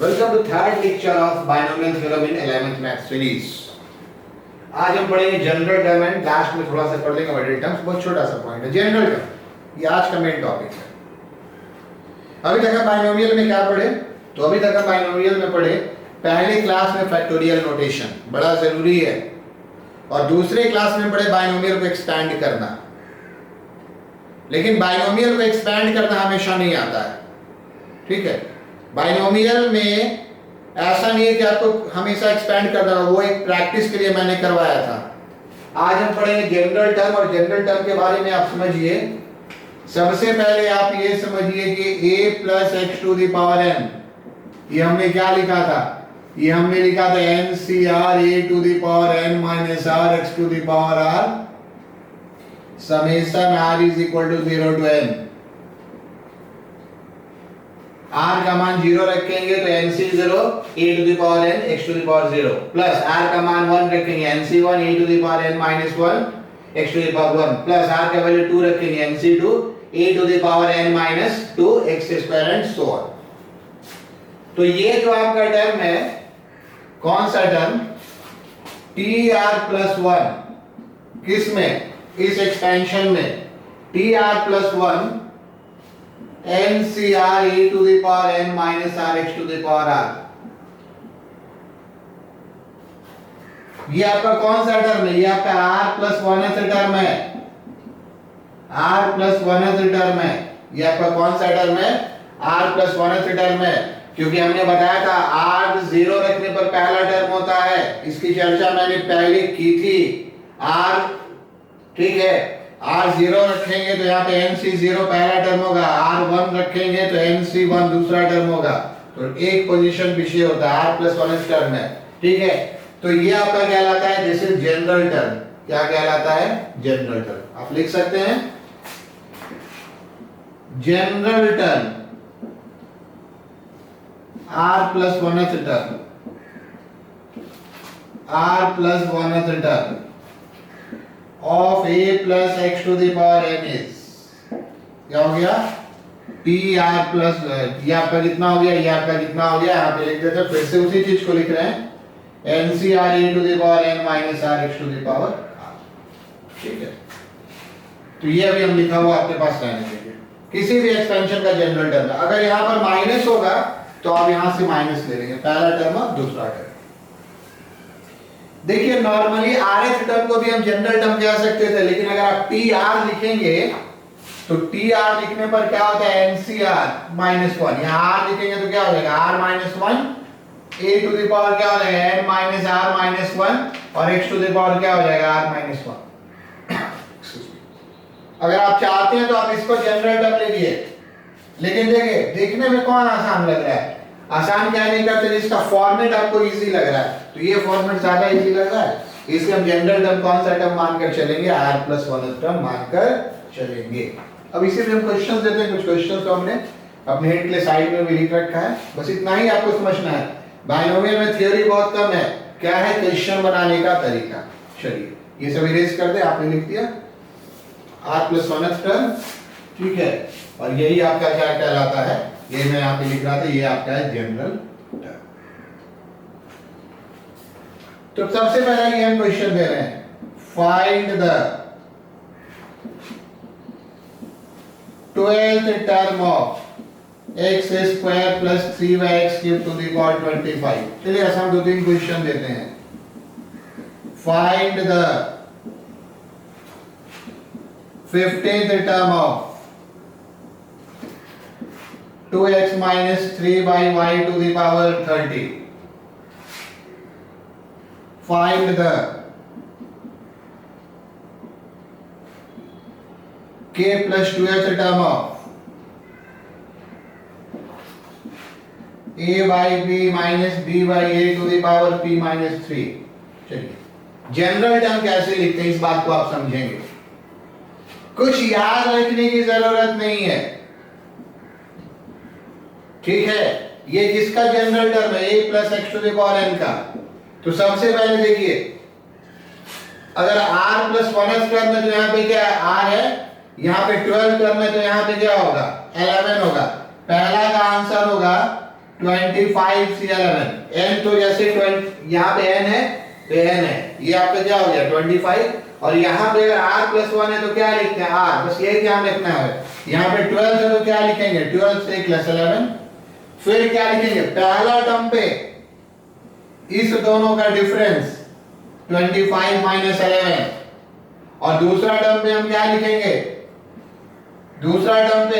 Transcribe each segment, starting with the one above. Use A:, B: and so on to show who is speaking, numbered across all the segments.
A: Welcome to third lecture of binomial theorem in 11th math series. आज हम पढ़ेंगे general term and last में थोड़ा सा पढ़ लेंगे मॉडल टर्म्स। बहुत छोटा सा पॉइंट है जनरल टर्म, ये आज का मेन टॉपिक है। अभी तक हम बायनोमियल में क्या पढ़े? तो अभी तक हम बायनोमियल में पढ़े पहले क्लास में फैक्टोरियल नोटेशन बड़ा जरूरी है, और दूसरे क्लास में पढ़े बायनोमियल को एक्सपैंड करना। लेकिन बायनोमियल को एक्सपैंड करना हमेशा नहीं आता है, ठीक है। बायनोमियल में ऐसा नहीं है कि आपको हमेशा एक्सपैंड करना हो, वो एक प्रैक्टिस के लिए मैंने करवाया था। आज हम पढ़ेंगे जनरल टर्म, और जनरल टर्म के बारे में आप समझिए। सबसे पहले आप ये समझिए कि a plus x to the power n, ये हमने क्या लिखा था? ये हमने लिखा था NCR a to the power n minus r x to the power r summation r is equal to 0 to n। r का मान 0 रखेंगे तो NC 0 a to the power n x to the power 0, plus r का मान 1 रखेंगे NC 1 a to the power n minus 1 x to the power 1, plus r का value 2 रखेंगे NC 2 a to the power n minus 2 x square and so on. तो ये जो आपका term है, कौन सा टर्म? tr प्लस 1, किस में? इस एक्सपेंशन में tr plus 1 NCR e to the power n minus rx to the power r, ये आपका कौन सा टर्म है? ये आपका r प्लस 1th टर्म है, r प्लस 1th टर्म है। ये आपका कौन सा टर्म है? r प्लस 1th टर्म है, क्योंकि हमने बताया था r 0 रखने पर पहला टर्म होता है। इसकी चर्चा मैंने पहले की थी। r, ठीक है, r 0 रखेंगे तो यहाँ पे NC 0 पहला टर्म होगा, r 1 रखेंगे तो NC 1 दूसरा टर्म होगा। तो एक पोजीशन पीछे होता है, r प्लस 1 टर्म है, ठीक है। तो ये आपका कहलाता है दिस इज जनरल टर्म। क्या कहलाता है? General term. आप लिख सकते हैं general term r plus 1 term, r plus 1 term of a plus x to the power n is, क्या हो गया? tr प्लस, ये आपका कितना हो गया? ये आपका कितना हो गया? यहाँ पे लिख देते हैं, फिर से उसी चीज को लिख रहे हैं NCR e to the power n minus r x to the power r, ठीक है। तो ये अभी हम लिखा हुआ आपके पास रहने देंगे। किसी भी एक्सपेंशन का जनरल टर्म है, अगर यहाँ पर माइनस होगा तो आप यहाँ से माइनस ले लेंगे, पहला टर्म और दूसरा टर्म। देखिए नॉर्मली rth टर्म को भी हम जनरल टर्म कह सकते थे, लेकिन अगर आप tr लिखेंगे तो tr लिखने पर क्या होता है? NCR माइनस 1, यहाँ r लिखेंगे तो क्या हो जाएगा? r minus 1 a to the power क्या हो जाएगा? n माइनस r माइनस 1, और x टू द पावर क्या हो जाएगा? r minus 1। अगर आप चाहते हैं तो आप इसको जनरल टर्म लिखिए, लेकिन देखिए देखने में कौन आसान लग रहा है? आसान क्या नहीं करते, जिसका फॉर्मेट आपको इजी लग रहा है। तो ये फॉर्मेट ज्यादा इजी लग रहा है, इसलिए हम जनरल टर्म कौन सा टर्म मानकर चलेंगे? r प्लस 1 टर्म मानकर चलेंगे। अब इसीलिए हम क्वेश्चंस देते हैं। कुछ क्वेश्चंस तो हमने अपने हेड के साइड में भी लिख रखा है, बस इतना ही आपको समझना है। बायनोमियल में थ्योरी बहुत कम है, क्या है? क्वेश्चन बनाने का तरीका। चलिए ये सब इरेज कर दे, आपने लिख दिया r प्लस 1 टर्म, ठीक है। और यही आपका क्या कहलाता है? ये मैं यहाँ पे लिख रहा था, ये आपका है जनरल टर्म। तो सबसे पहले ये हम क्वेश्चन दे रहे हैं, find the 12th term of x square plus 3x cube to the power 25। चलिए ऐसा हम 2-3 क्वेश्चन देते हैं। Find the 15th term of 2x minus 3 by y to the power 30. Find the k plus 2th term of a by b minus b by a to the power p minus 3। चलिए general term कैसे लिखते हैं इस बात को आप समझेंगे। कुछ याद रखने की जरूरत नहीं है, ठीक है। ये किसका जनरल टर्म है? a plus x to the power n का। तो सबसे पहले देखिए, अगर r प्लस 1th टर्म में तो यहाँ पे क्या है? r है, यहाँ पे 12 टर्म में तो यहाँ पे क्या होगा? 11 होगा। पहला का आंसर होगा 25C11 n तो जैसे 20 यहाँ पे n है तो n है, ये आपका क्या हो गया 25, और यहाँ पे अगर r प्लस 1 है तो क्या लिखते हैं r, बस ये ध्यान रखना है। यहाँ पे 12 है तो क्या लिखेंगे 12 से प्लस 11, फिर क्या लिखेंगे पहला टर्म पे इस दोनों का डिफरेंस 25 माइनस 11, और दूसरा टर्म पे हम क्या लिखेंगे, दूसरा टर्म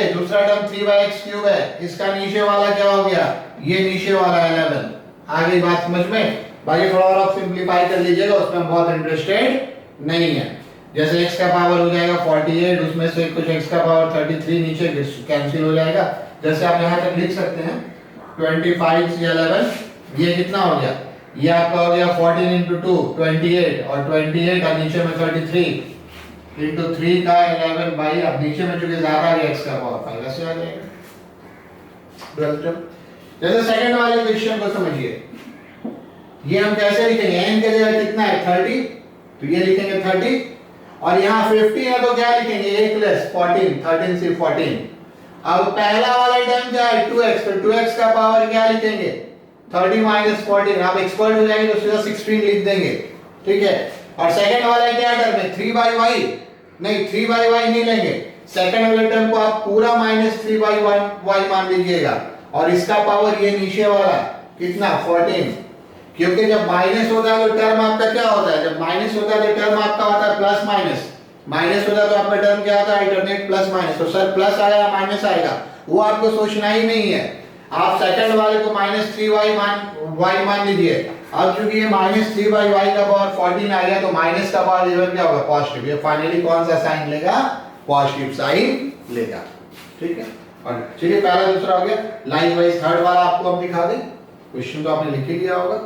A: 3/x क्यूब है, इसका नीचे वाला क्या हो गया, ये नीचे वाला 11। आगे बात समझ में, बाकी थोड़ा और आप सिंपलीफाई कर लीजिएगा, उसमें हम बहुत इंटरेस्टेड नहीं है। जैसे x का पावर हो जाएगा 48, उसमें से कुछ x का पावर 33 नीचे कैंसिल हो जाएगा। जैसे आप यहाँ तक लिख सकते हैं 25C11, ये कितना हो गया, ये आपका हो गया 14 into 2 28, और 28 और नीचे में 33 into 3 का 11 बाई, अब नीचे में चूंकि ज्यादा है x का पावर 5 ऐसे आ जाएगा। जैसे सेकंड वाले क्वेश्चन को समझिए, ये हम कैसे लिखेंगे, n के जगह कितना है 30, तो ये लिखेंगे 30, और यहाँ 50 है तो क्या लिखेंगे a प्लस 14, 13 से 14। अब पहला वाला टर्म क्या है 2x, तो 2x का पावर क्या लिखेंगे 30 माइनस 14, आप एक्सपर्ट हो जाएंगे तो सीधा 16 लिख देंगे, ठीक है। और सेकंड वाला क्या टर्म है 3/y, नहीं 3/y नहीं लेंगे, सेकंड वाले टर्म को आप पूरा माइनस 3/y मान लीजिएगा, और इसका पावर ये नीचे वाला कितना 14, क्योंकि जब माइनस होता है तो टर्म आपका क्या होता है, जब माइनस होता है तो टर्म आपका होता है प्लस माइनस, माइनस होता है तो आपका टर्म क्या होता है अल्टरनेट प्लस माइनस। तो सर प्लस आया या माइनस आएगा वो आपको सोचना ही नहीं है, आप सेकंड वाले को माइनस 3y मान लीजिए। अब चूंकि ये माइनस 3/y का पावर 14 आ गया तो माइनस का पावर इधर क्या होगा पॉजिटिव, ये फाइनली कौन सा साइन लेगा पॉजिटिव साइन लेगा, ठीक है। और चलिए पहला दूसरा हो गया, लाइन वाइज थर्ड वाला आपको हम दिखा दें, क्वेश्चन तो आपने लिख ही लिया होगा।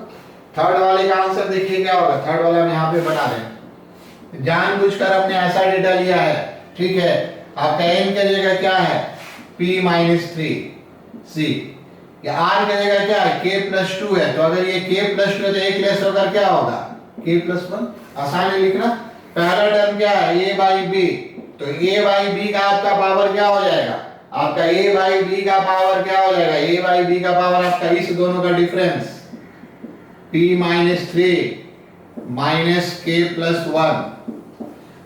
A: थर्ड वाले का आंसर देखिए क्या होगा, थर्ड वाला हम यहाँ पे बना दें, जानबूझकर अपने ऐसा डेटा लिया है, ठीक है। आपका n की जगह क्या है p माइनस 3c, या r की जगह क्या है k प्लस 2 है, तो अगर ये k प्लस 2 है तो एक लेस होकर क्या होगा k प्लस 1, आसान है लिखना। पहला टर्म क्या है a बाई b, तो a बाई b का आपका पावर क्या हो जाएगा, आपका a बाई b का पावर क्या हो जाएगा, a बाई b का पावर आपका इस दोनों का difference p minus 3 minus k plus 1,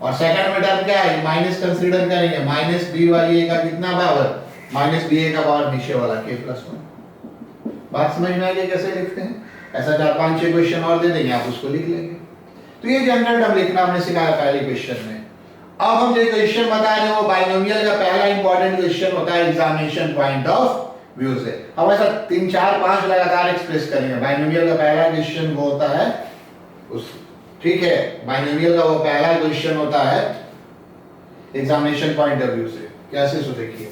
A: और सेकंड में टर्म क्या है माइनस कंसीडर करेंगे, माइनस b बाई a का कितना पावर, माइनस b a का पावर नीचे वाला k प्लस 1। बात समझ में आ गई कैसे लिखते हैं, ऐसा 4-5-6 क्वेश्चन और दे देंगे आप उसको लिख लेंगे। तो ये जनरल टर्म लिखना हमने सिखाया पहले क्वेश्चन में। अब हम जो क्वेश्चन बता रहे हैं वो बाइनोमियल का पहला इंपॉर्टेंट क्वेश्चन होता है एग्जामिनेशन पॉइंट ऑफ व्यू से। हम ऐसा 3-4-5 लगातार एक्सप्रेस करेंगे। बाइनोमियल का पहला क्वेश्चन वो होता है उस, ठीक है, बाइनोमियल का वो पहला क्वेश्चन होता है एग्जामिनेशन पॉइंट ऑफ व्यू से। कैसे सो देखिए,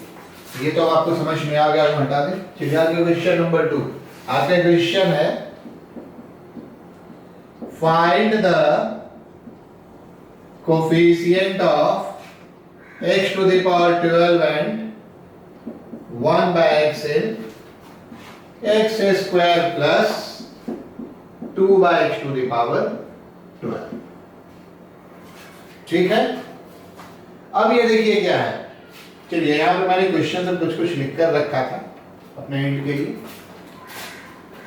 A: ये तो आपको समझ में आ गया, हटा दें। चलिए आगे क्वेश्चन नंबर 2, आपका क्वेश्चन है find the coefficient of x to the power 12 and 1 by x in x square plus 2 by x to the power 12, ठीक है। अब ये देखिए क्या है, चलिए यहाँ पे मैंने क्वेश्चन से कुछ कुछ लिख कर रखा था अपने हिंट के लिए।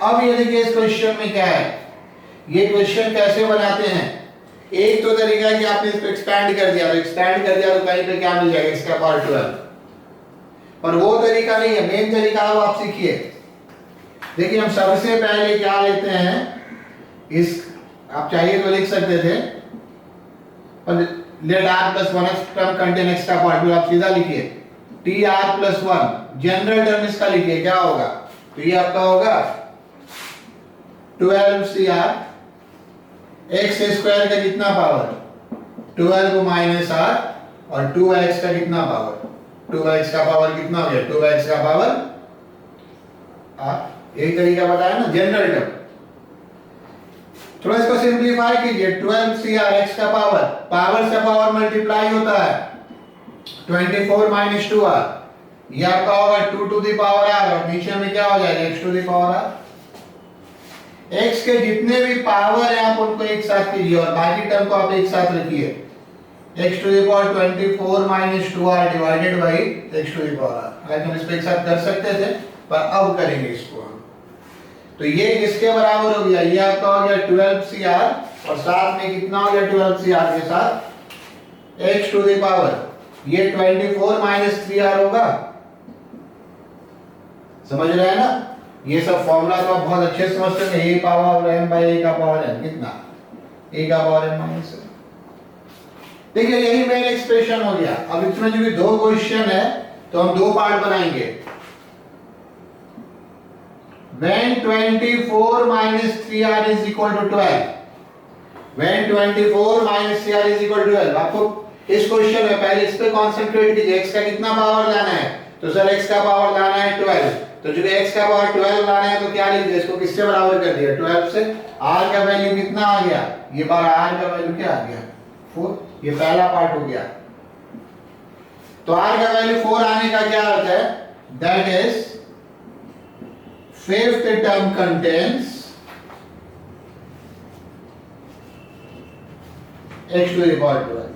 A: अब ये देखिए इस क्वेश्चन में क्या है, ये क्वेश्चन कैसे बनाते हैं। एक तो तरीका है कि आपने इसको एक्सपैंड कर दिया, तो एक्सपैंड कर दिया तो कहीं पे क्या मिल जाएगा इसका पावर 12, पर वो तरीका नहीं है। मेन तरीका अब आप सीखिए। देखिए हम सबसे पहले क्या लेते हैं, इस आप चाहिए तो लिख सकते थे, पर let r plus 1 term contain x का पार्ट 2, आप सीधा लिखिए tr plus 1 जनरल टर्म इसका लिखिए क्या होगा, तो ये आपका होगा 12cr x स्क्वायर का कितना पावर 12 माइनस r, और 2x का कितना पावर, 2x का पावर कितना हो गया 2x का पावर r। एक तरीका बताया ना जनरल टर्म। थोड़ा इसको सिंपलीफाई कीजिए, 12cr x का पावर, पावर से पावर मल्टीप्लाई होता है 24 माइनस 2r, ये आपका होगा 2 टू द पावर r, और नीचे में क्या हो जाएगा x to the power r। x के जितने भी पावर है आप उनको एक साथ कीजिए और बाकी टर्म को आप एक साथ रखिए, x to the power 24 minus 2r divided by x to the power r। हम इसको एक साथ कर सकते थे पर अब करेंगे इसको हम। तो ये किसके बराबर हो गया, ये आपका हो गया 12CR और साथ में कितना हो गया 12CR के साथ x टू द पावर, ये 24 माइनस 3R होगा। समझ रहे हैं ना, ये सब फॉर्मूला तो आप बहुत अच्छे से समझते हैं। a power m by a का पावर n कितना, a का पावर m माइनस। देखिए यही मेन एक्सप्रेशन हो गया। अब इसमें जो भी दो क्वेश्चन है तो हम दो पार्ट बनाएंगे। When 24 minus 3R is equal to 12, when 24 minus 3R is equal to 12, आपको इस क्वेश्चन में पहले इस पे कंसंट्रेट कीजिए। x का कितना पावर लाना है, तो सर x का पावर लाना है 12, तो जो x का पावर 12 लाना है तो क्या लिख दिया, इसको किससे बराबर कर दिया 12 से। r का वैल्यू कितना आ गया, ये बार r का वैल्यू क्या आ गया 4, ये पहला पार्ट हो गया। तो r का वैल्यू 4 आने का क्या अर्थ है, that is fifth term contains x to the power 12।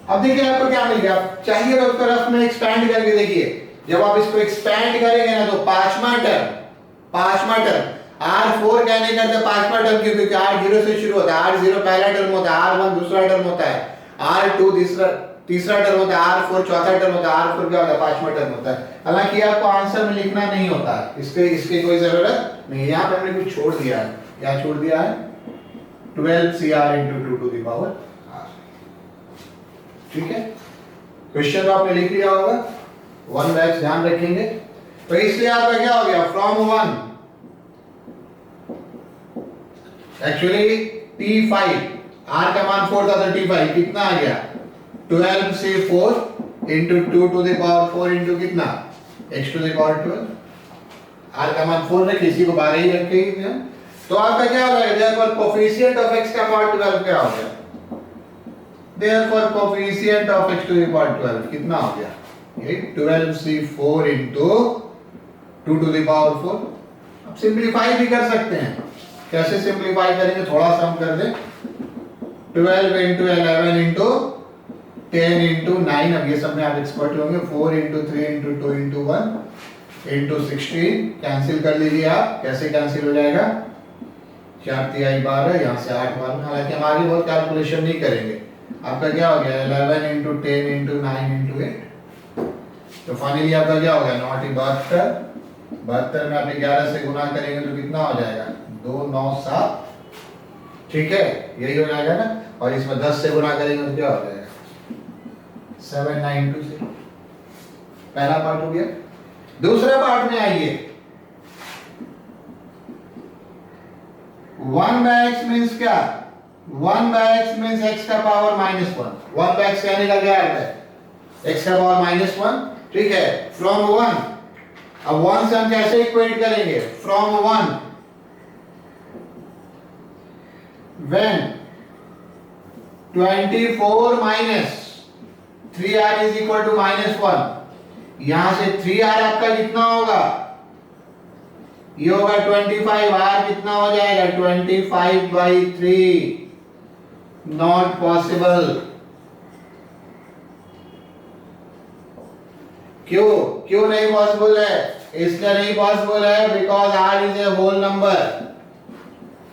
A: अब देखिए आपको क्या मिल गया, चाहिए तो उसको रफ में एक्सपैंड करके देखिए। जब आप इसको एक्सपैंड करेंगे ना तो पांचवा टर्म R4 कहने का मतलब पांचवा टर्म क्यों, क्योंकि R0 से शुरू होता है, R0 पहला टर्म होता है, R1 दूसरा टर्म होता है, R2 तीसरा टर्म होता है, R4 चौथा टर्म होता है, R4 क्या होता है पांचवा टर्म होता है। हालांकि आपको आंसर में लिखना नहीं होता है, इसके कोई जरूरत नहीं है। यहाँ पे हमने कुछ छोड़ दिया है, क्या छोड़ दिया है 12CR into 2 to the power R। ठीक है, क्वेश्चन तो आपने लिख लिया होगा, वन बैच ध्यान रखेंगे। तो इसलिए आपका क्या हो गया, फ्रॉम 1 एक्चुअली T5, R का मान 4 था तो T5 कितना आ गया 12 से 4 into 2 to the power 4 into कितना x to the power 12। R का मान 4 रखे, इसी को 12 ही रखे। तो आपका क्या हो जाएगा, therefore coefficient of x का power 12 क्या हो गया, therefore coefficient of x to the power 12 कितना हो गया, ये 12 से 4 into 2 to the power 4। अब सिंपलीफाई भी कर सकते हैं, कैसे सिंपलीफाई करेंगे, थोड़ा सा हम कर दें 12 into 11 into 10 into 9, अब ये सब में आप एक्सपर्ट होंगे, 4 into 3 into 2 into 1 into 16 cancel कर लीजिए आप। कैसे कैंसिल हो जाएगा, 4 तिहाई 12, यहाँ से 8 12। हालांकि हम आगे बहुत कैलकुलेशन नहीं करेंगे। आपका क्या हो गया 11 into 10 into 9 into 8, तो फाइनली आपका क्या हो गया 72 में आप 11 से गुना करेंगे तो कितना हो जाएगा 2 9 7। ठीक है, यही हो जाएगा ना, और इसमें 10 से गुना करेंगे तो क्या हो जाएगा 7920। पहला पार्ट हो गया। दूसरे पार्ट में आइए, 1/x मींस क्या, 1/x मींस x का पावर -1। 1/x कहने का क्या अर्थ है, x का पावर -1। ठीक है, फ्रॉम 1, अब 1 से हम कैसे इक्वेट करेंगे, from 1 when 24 minus 3R is equal to -1, यहां से 3R आपका कितना होगा, ये होगा 25, R कितना हो जाएगा 25/3, नॉट पॉसिबल। क्यों नहीं पॉसिबल है, इसलिए नहीं पॉसिबल है because R is a whole number.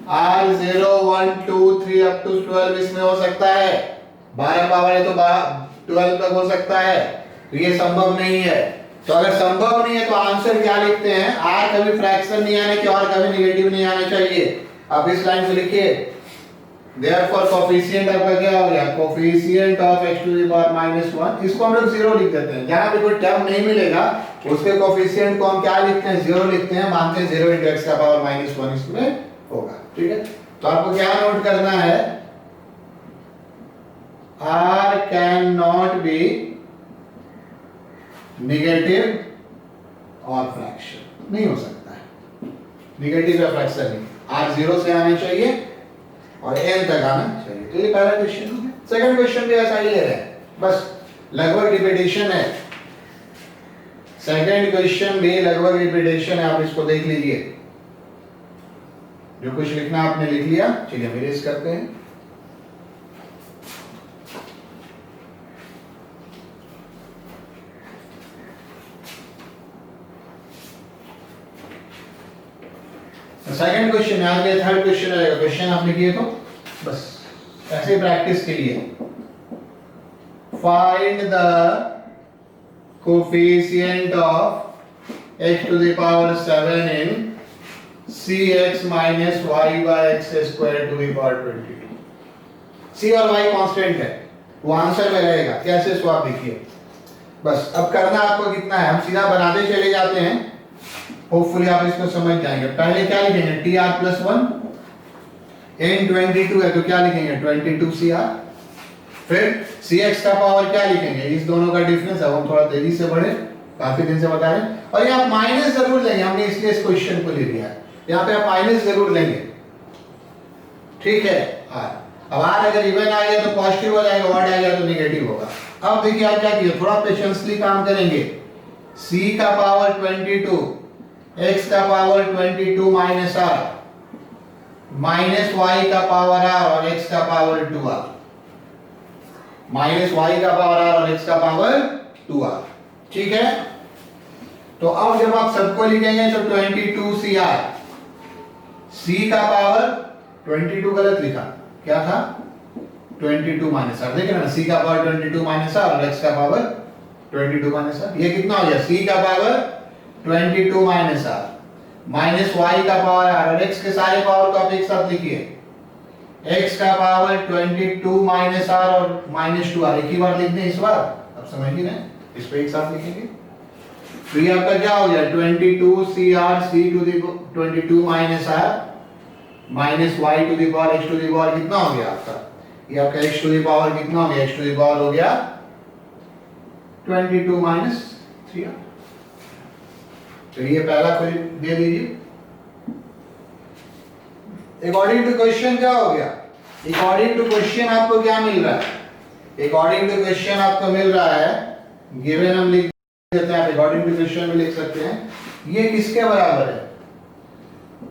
A: R 0 1 2 3 up to 12 इसमें हो सकता है, 12 पावर है तो 12 तक हो सकता है, तो ये संभव नहीं है। तो अगर संभव नहीं है तो आंसर क्या लिखते हैं, R कभी फ्रैक्शन नहीं आने चाहिए और कभी नेगेटिव नहीं आना चाहिए। अब इस लाइन को लिखिए, therefore कोफिशिएंट आपका क्या हो गया, coefficient of x to the power -1, इसको हम लोग 0 लिख देते हैं। जहां पे कोई टर्म नहीं मिलेगा उसके कोफिशिएंट को हम क्या लिखते हैं 0 लिखते हैं, मानते हैं 0 into x का पावर -1 इसमें होगा। ठीक है, तो आपको क्या नोट करना है, R can not be negative और फ्रैक्शन, नहीं हो सकता है नेगेटिव या फ्रैक्शन नहीं, R 0 से आना चाहिए और n तक आना चाहिए। तो ये पहला क्वेश्चन है। सेकंड क्वेश्चन भी ऐसा ही ले रहे हैं, बस लगभग रिपीटेशन है। सेकंड क्वेश्चन भी लगभग रिपीटेशन है, आप इसको देख लीजिए। जो कुछ लिखना आपने लिख लिया, चलिए हम इरेज करते हैं। सेकंड क्वेश्चन आज के थर्ड क्वेश्चन रहेगा। क्वेश्चन आप लिखिए तो बस ऐसे ही प्रैक्टिस के लिए। Find the coefficient of x to the power 7 in cx minus y by x square to the power 22। c और y कांस्टेंट है, वो आंसर में रहेगा। कैसे सो आप देखिए, बस अब करना आपको कितना है, हम सीधा बनाते चले जाते हैं, होपफुली आप इसको समझ जाएंगे। पहले क्या लिखेंगे, टी आर प्लस 1 इन 22 है तो क्या लिखेंगे 22 सी आर। फिर सी एक्स का पावर क्या लिखेंगे, इस दोनों का डिफरेंस है, हम थोड़ा तेजी से बढ़े, काफी दिन से बता रहे हैं। और यहाँ माइनस जरूर लेंगे, हमने इसलिए इस क्वेश्चन को ले लिया है, यहाँ पे आप माइनस जरूर लेंगे, ठीक है। अब आर अगर इवन आ गया तो पॉजिटिव हो जाएगा, ऑड आ गया तो नेगेटिव होगा। अब देखिए आप क्या किए, थोड़ा पेशेंसली काम करेंगे। c का पावर 22, x का power 22 minus r, minus y का पावर r और x का पावर 2r, माइनस y का पावर r और x का पावर 2r, ठीक है। तो अब जब आप सबको लिखेंगे तो 22cr, c का पावर 22 गलत लिखा, क्या था 22 माइनस r, देखिए ना, c का पावर 22 माइनस r और x का पावर 22 माइनस r, ये कितना हो गया, c का power 22 minus r minus y का पावर r और x के सारे पावर को आप एक साथ लिखिए, x का पावर 22 माइनस r और माइनस 2r, एक ही बार लिख दें इस बार, आप समझ ही रहे, इस पे एक साथ लिखेंगे। तो ये आपका क्या हो गया 22cr c to the 22 minus r minus y to the power x to the power कितना हो गया आपका, ये आपका x टू द पावर कितना हो गया, x टू द पावर हो गया 22 माइनस 3r। चलिए पहला कोई दे दीजिए। अकॉर्डिंग टू क्वेश्चन क्या हो गया, अकॉर्डिंग टू क्वेश्चन आपको क्या मिल रहा है, अकॉर्डिंग टू क्वेश्चन आपको मिल रहा है, गिवन हम लिख देते हैं, आप अकॉर्डिंग टू क्वेश्चन में लिख सकते हैं, ये किसके बराबर है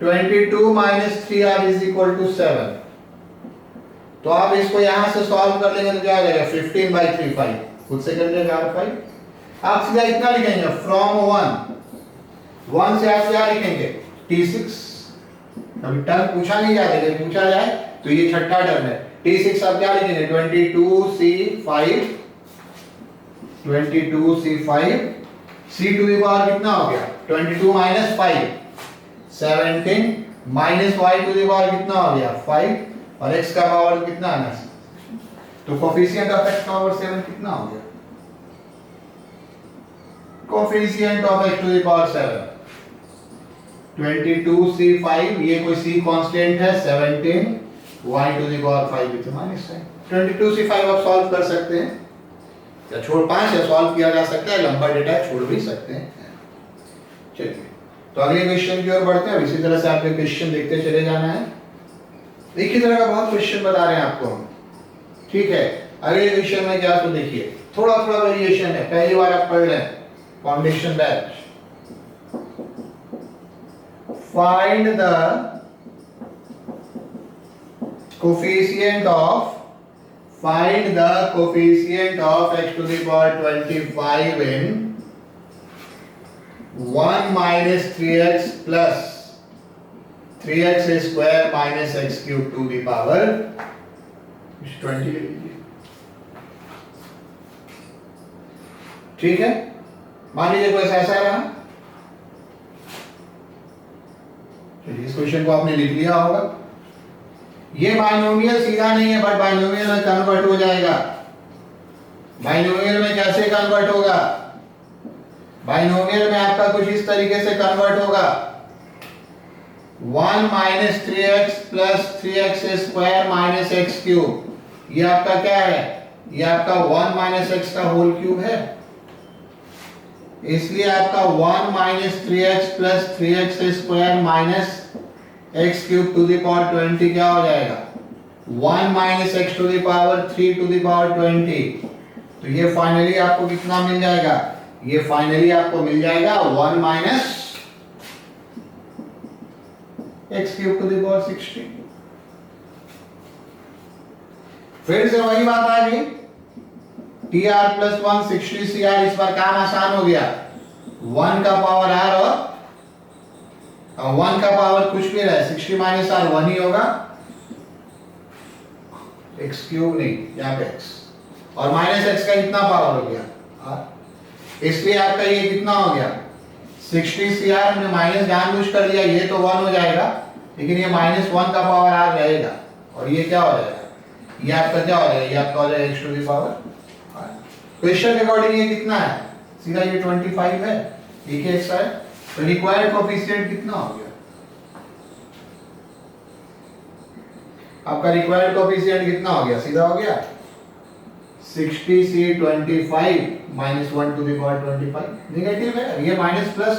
A: 22 minus 3r is equal to 7। तो आप इसको यहां से सॉल्व कर लेंगे तो क्या आ जाएगा 15/3 5, खुद से कर लेंगे r 5। आप सीधा इतना लिखेंगे फ्रॉम 1 से आप क्या लिखेंगे t6, अभी टर्म पूछा नहीं जाता, अगर पूछा जाए तो ये छठा टर्म है। t6 आप क्या लिखेंगे 22c5, 22c5, c to the power कितना हो गया 22 minus 5 17 minus y to the power कितना हो गया 5 और x का पावर कितना है, तो कोफिशिएंट ऑफ x पावर 7 कितना हो गया, coefficient of x to the power 7 22c5, ये कोई c कांस्टेंट है, 17 y to the power 5 with minus 10। 22c5 आप सॉल्व कर सकते हैं, या छोड़ 5 है सॉल्व किया जा सकता है, लंबा डेटा है छोड़ भी सकते हैं। चलिए तो अगले क्वेश्चन की ओर बढ़ते हैं। इसी तरह से आपके क्वेश्चन देखते चले जाना है, एक ही तरह का बहुत क्वेश्चन बता रहे हैं आपको हम, ठीक है। अगले क्वेश्चन में क्या, तो देखिए थोड़ा थोड़ा वेरिएशन है, पहली बार आप पढ़ रहे हैं foundation batch. Find the coefficient of x to the power 25 in 1 minus 3x plus 3x square minus x cube to the power 20 ले लीजिए, ठीक है। मान लीजिए कोई ऐसा रहा, चलिए इस क्वेश्चन को आपने लिख लिया होगा। ये बाइनोमियल सीधा नहीं है, बट बाइनोमियल में कन्वर्ट हो जाएगा। बाइनोमियल में कैसे कन्वर्ट होगा, बाइनोमियल में आपका कुछ इस तरीके से कन्वर्ट होगा, 1 minus 3x plus 3x square minus x cube, ये आपका क्या है, ये आपका 1 माइनस x का होल क्यूब है, इसलिए आपका 1 minus 3x plus 3x square minus x cube to the power 20 क्या हो जाएगा 1 minus x to the power 3 to the power 20। तो ये फाइनली आपको कितना मिल जाएगा, ये फाइनली आपको मिल जाएगा 1 minus x cube to the power 16। फिर से वही बात आ गई, tr प्लस 1 60cr, इस बार काम आसान हो गया, 1 का पावर r और 1 का पावर कुछ भी रहे, 60 माइनस आर 1 ही होगा, एक्स क्यूब नहीं, यहाँ पे एक्स, और माइनस एक्स का कितना पावर हो गया आर, इसलिए आपका ये कितना हो गया 60 सी आर, हमने माइनस जानबूझ कर दिया, ये तो 1 हो जाएगा, लेकिन ये -1 का पावर आर रहेगा, और ये क्या हो जाएगा, ये आपका क्या हो जाएगा, ये आपका हो जाएगा x to the power R. Question के अकॉर्डिंग ये कितना है, सीधा ये 25 है, एक ही x है, तो रिक्वायर्ड कोएफिशिएंट कितना हो गया, आपका रिक्वायर्ड कोएफिशिएंट कितना हो गया, सीधा हो गया 60 C 25 minus 1 to the power 25, negative है, ये माइनस प्लस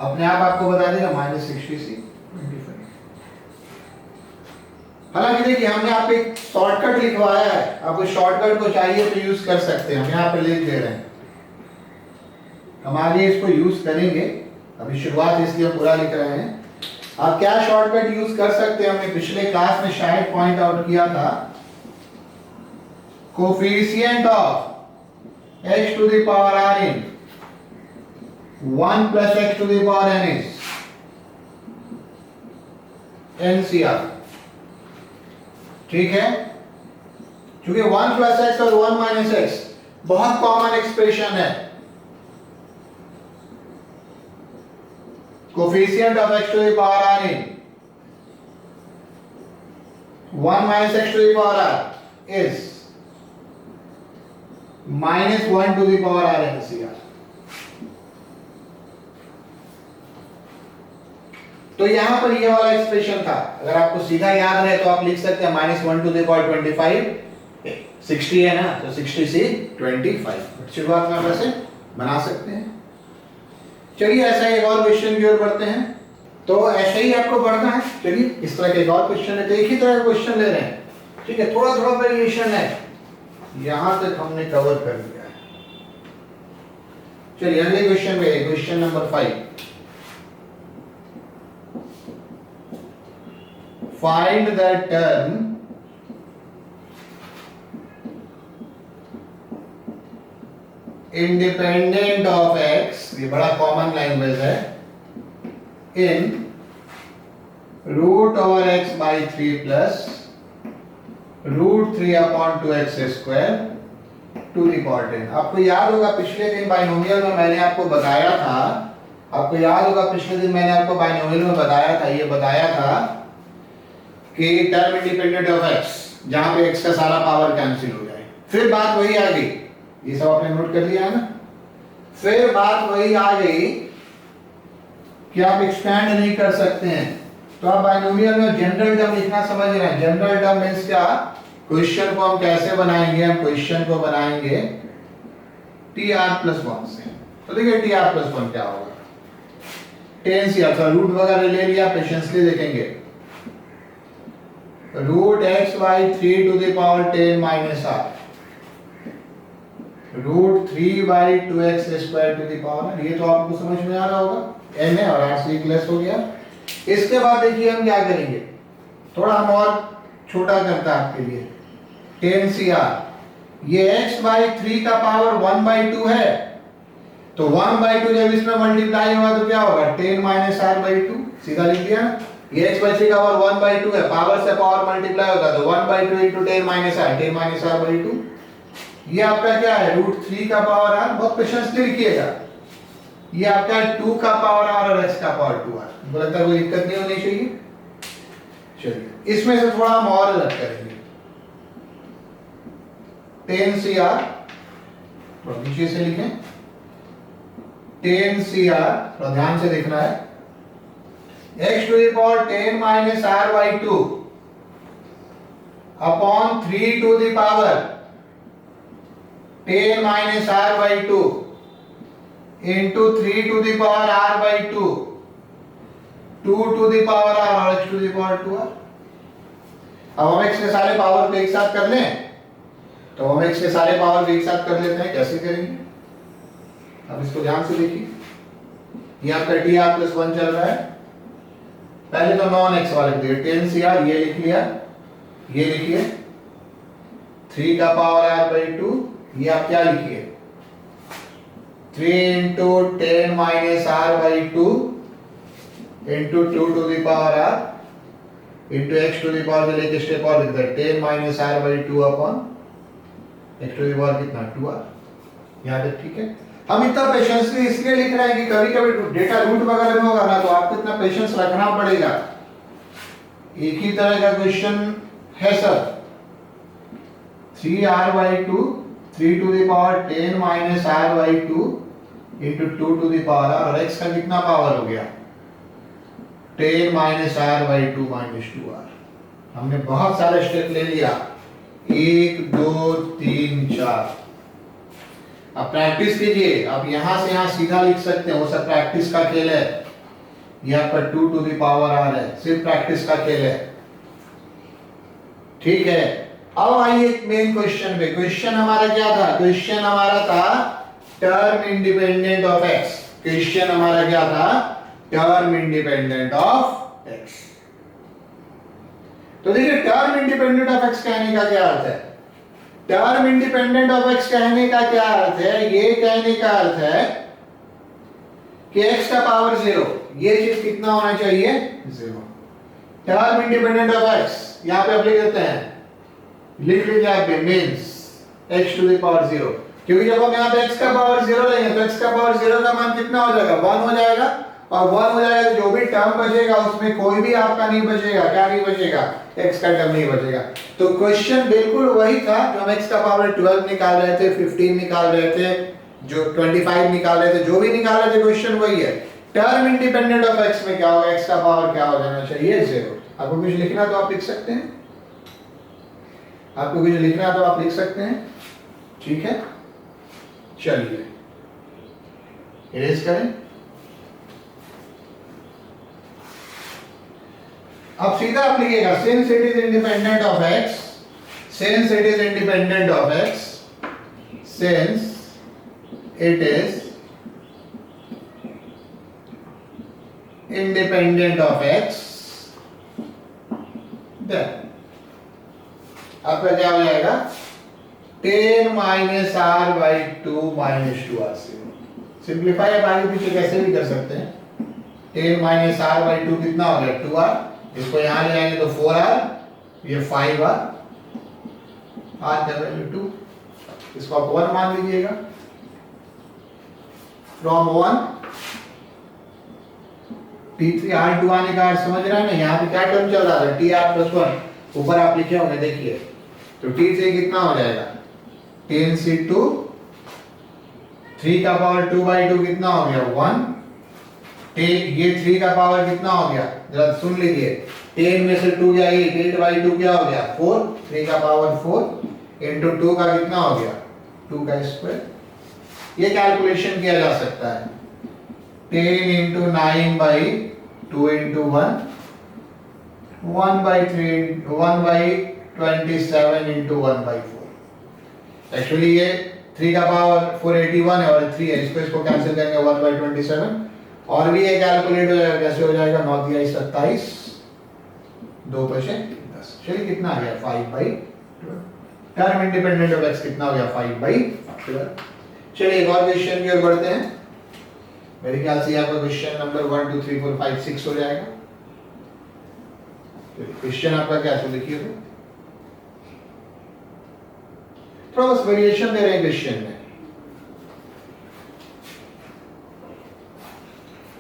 A: अपने आप आपको बता देगा -60 सी 25। हालांकि देखिए हमने आपको एक शॉर्टकट लिखवाया है, आपको शॉर्टकट को चाहिए तो यूज कर सकते हैं, हम यहाँ पे लिख दे रहे हैं, हम आगे इसको यूज करेंगे, अभी शुरुआत इसलिए पूरा लिख रहे हैं। आप क्या शॉर्टकट यूज कर सकते हैं, हमने पिछले क्लास में शायद पॉइंट आउट किया था, coefficient of x to the power r in 1 plus x to the power n is NCR, ठीक है, क्योंकि 1 plus x और 1 minus x बहुत कॉमन एक्सप्रेशन है, coefficient of x to the power r in 1 minus x to the power r is -1 to the power r NCR। तो यहां पर ये वाला एक्सप्रेशन था, अगर आपको सीधा याद रहे तो आप लिख सकते हैं -1 टू द पावर 25, 60 है ना, तो 60 से 25 शुरुआत में वैसे बना सकते हैं। चलिए ऐसा एक और क्वेश्चन की ओर बढ़ते हैं, तो ऐसा ही आपको पढ़ना है, चलिए इस तरह के एक और क्वेश्चन है, तो एक ही तरह का क्वेश्चन ले रहे हैं, ठीक है, थोड़ा थोड़ा वेरिएशन है, यहां तक हमने कवर कर लिया है। चलिए अगले क्वेश्चन में, question number 5, find the term independent of x, ये बड़ा कॉमन लैंग्वेज है, in root over x by 3 plus root 3 upon 2x square to the power 10। आपको याद होगा पिछले दिन बाइनोमियल में मैंने आपको बताया था, आपको याद होगा पिछले दिन मैंने आपको बाइनोमियल में बताया था, ये बताया था कि टर्म इंडिपेंडेंट ऑफ x, जहां पे x का सारा पावर कैंसिल हो जाए, फिर बात वही आ गई, ये सब आपने नोट कर लिया है ना, फिर बात वही आ गई कि आप एक्सपेंड नहीं कर सकते हैं, तो आप बाइनोमियल में जनरल टर्म लिखना समझ रहे हैं, जनरल टर्म मींस क्या, क्वेश्चन को हम कैसे बनाएंगे, हम क्वेश्चन को बनाएंगे tr+1 से, तो देखिए tr+1 क्या होगा, 10 से अच्छा रूट वगैरह ले लिया, पेशेंसली देखेंगे, root x by 3 to the power 10 minus r, रूट 3 by 2x square to the power, ये तो आपको समझ में आ रहा होगा, n है और r से एक लेस हो गया। इसके बाद देखिए हम क्या करेंगे, थोड़ा हम और छोटा करता है आपके लिए, 10 cr, ये x by 3 का पावर 1 by 2 है, तो 1 by 2 जब इसमें मल्टीप्लाई होगा तो क्या होगा, 10 minus r by 2, सीधा लिख दिया, ये x by 3 का पावर 1 by 2 है, पावर से पावर मल्टीप्लाई होगा तो 1 by 2 into 10 minus r, 10 minus r by 2, ये आपका क्या है, रूट 3 का पावर r, बहुत पेशेंसली लिखिएगा, ये आपका 2 का पावर r और x का पावर 2r, मुझे लगता है कोई दिक्कत नहीं होनी चाहिए। चलिए इसमें से थोड़ा हम और अलग करेंगे, 10 cr, तो नीचे से लिखें 10 cr, तो ध्यान से देखना है, x to the power 10 minus r by 2 upon 3 to the power 10 minus r by 2 into 3 to the power r by 2, 2 to the power r और x to the power 2r। अब हम x के सारे पावर को एक साथ कर लें, तो हम x के सारे पावर को एक साथ कर लेते हैं, कैसे करेंगे, अब इसको ध्यान से देखिए, ये आपका tr+1 चल रहा है, पहले तो नॉन एक्स वाले दिए 10 cr, ये लिख लिया, ये लिखिए 3 का पावर r by 2, ये आप क्या लिखिए 3 into 10 minus r by 2 into 2 to the power r into x to the power से लेके स्टेप और लिखते हैं 10 minus r by 2 upon x to the power कितना 2r। यहाँ तक ठीक है। हम इतना पेशेंसली इसलिए लिख रहे हैं कि कभी कभी डेटा रूट वगैरह में होगा ना, तो आपको इतना पेशेंस रखना पड़ेगा। एक ही तरह का क्वेश्चन है sir, 3r by 2 3 to the power 10 minus r by 2 into 2 to the power r, और x का कितना पावर हो गया 10 minus r by 2 minus 2r। हमने बहुत सारे स्टेप ले लिया, 1 2 3 4। अब प्रैक्टिस कीजिए, आप यहां से यहां सीधा लिख सकते हैं, वो सब प्रैक्टिस का खेल है। यहाँ पर 2 to the power r है, सिर्फ प्रैक्टिस का खेल है, ठीक है। अब आइए मेन क्वेश्चन पे। क्वेश्चन हमारा क्या था? क्वेश्चन हमारा था term independent of x। Question हमारा क्या था? Term independent of x। तो देखिए टर्म इंडिपेंडेंट ऑफ x कहने का क्या अर्थ है? टर्म इंडिपेंडेंट ऑफ x कहने का क्या अर्थ है? ये कहने का अर्थ है कि x का पावर 0, ये चीज कितना होना चाहिए 0। टर्म इंडिपेंडेंट ऑफ x यहां पे आप लिख देते हैं, लिख लीजिए आप means x to the power 0, क्योंकि जब हम यहां पे x का पावर 0 लेंगे तो x का पावर 0 का मान कितना हो जाएगा 1 हो जाएगा, और 1 हो जाएगा तो जो भी टर्म बचेगा उसमें कोई भी आपका नहीं बचेगा। क्या नहीं बचेगा? x का टर्म नहीं बचेगा। तो क्वेश्चन बिल्कुल वही था जो हम x का पावर 12 निकाल रहे थे, 15 निकाल रहे थे, जो 25 निकाल रहे थे, जो भी निकाल रहे थे क्वेश्चन वही है। टर्म इंडिपेंडेंट ऑफ x में क्या होगा? x का पावर क्या हो जाना चाहिए 0। आपको कुछ लिखना तो आप लिख सकते हैं, आपको कुछ लिखना तो आप लिख सकते हैं, ठीक है। चलिए इरेज करें। अब सीधा आप लिखिएगा since it is independent of x, since it is independent of x, since it is independent of x, then आपका क्या हो जाएगा 10 minus r by 2 minus 2r। Simplify आप आगे पीछे कैसे भी कर सकते हैं। 10 minus r by 2 कितना हो गया 2r, इसको यहां ले आएंगे तो 4r, ये 5r, r का वैल्यू 2, इसको आप 1 मान लीजिएगा। फ्रॉम 1 t3 r2 आने का अर्थ समझ रहे हैं ना? यहाँ पे क्या टर्म चल रहा था tr plus 1, ऊपर आप लिखे होंगे देखिए, तो t3 कितना हो जाएगा 10 c2, 3 का पावर 2 by 2 कितना हो गया 1, ये 3 का पावर कितना हो गया जरा सुन लीजिए, 10 में से 2 गया 8 by 2 क्या हो गया 4, 3 का पावर 4 into 2 का कितना हो गया 2 का स्क्वायर। ये कैलकुलेशन किया जा सकता है 10 into 9 by 2 into 1, 1 by 3, 1 by 27 into 1 by 4। Actually ये 3 का पावर 481 है और 3 है, इसको कैंसिल करेंगे 1 by 27, और भी ये कैलकुलेट हो जाएगा, कैसे हो जाएगा 9 दिया 27, 2 बचे 10। चलिए कितना आ गया 5 by 12। Term independent of x कितना हो गया 5 by 12। चलिए एक और क्वेश्चन की ओर बढ़ते हैं। मेरे ख्याल से आपका क्वेश्चन नंबर 1 2 3 4 5 6 हो जाएगा। क्वेश्चन आपका क्या है देखिए, थोड़ा बस वेरिएशन दे रहे हैं क्वेश्चन में।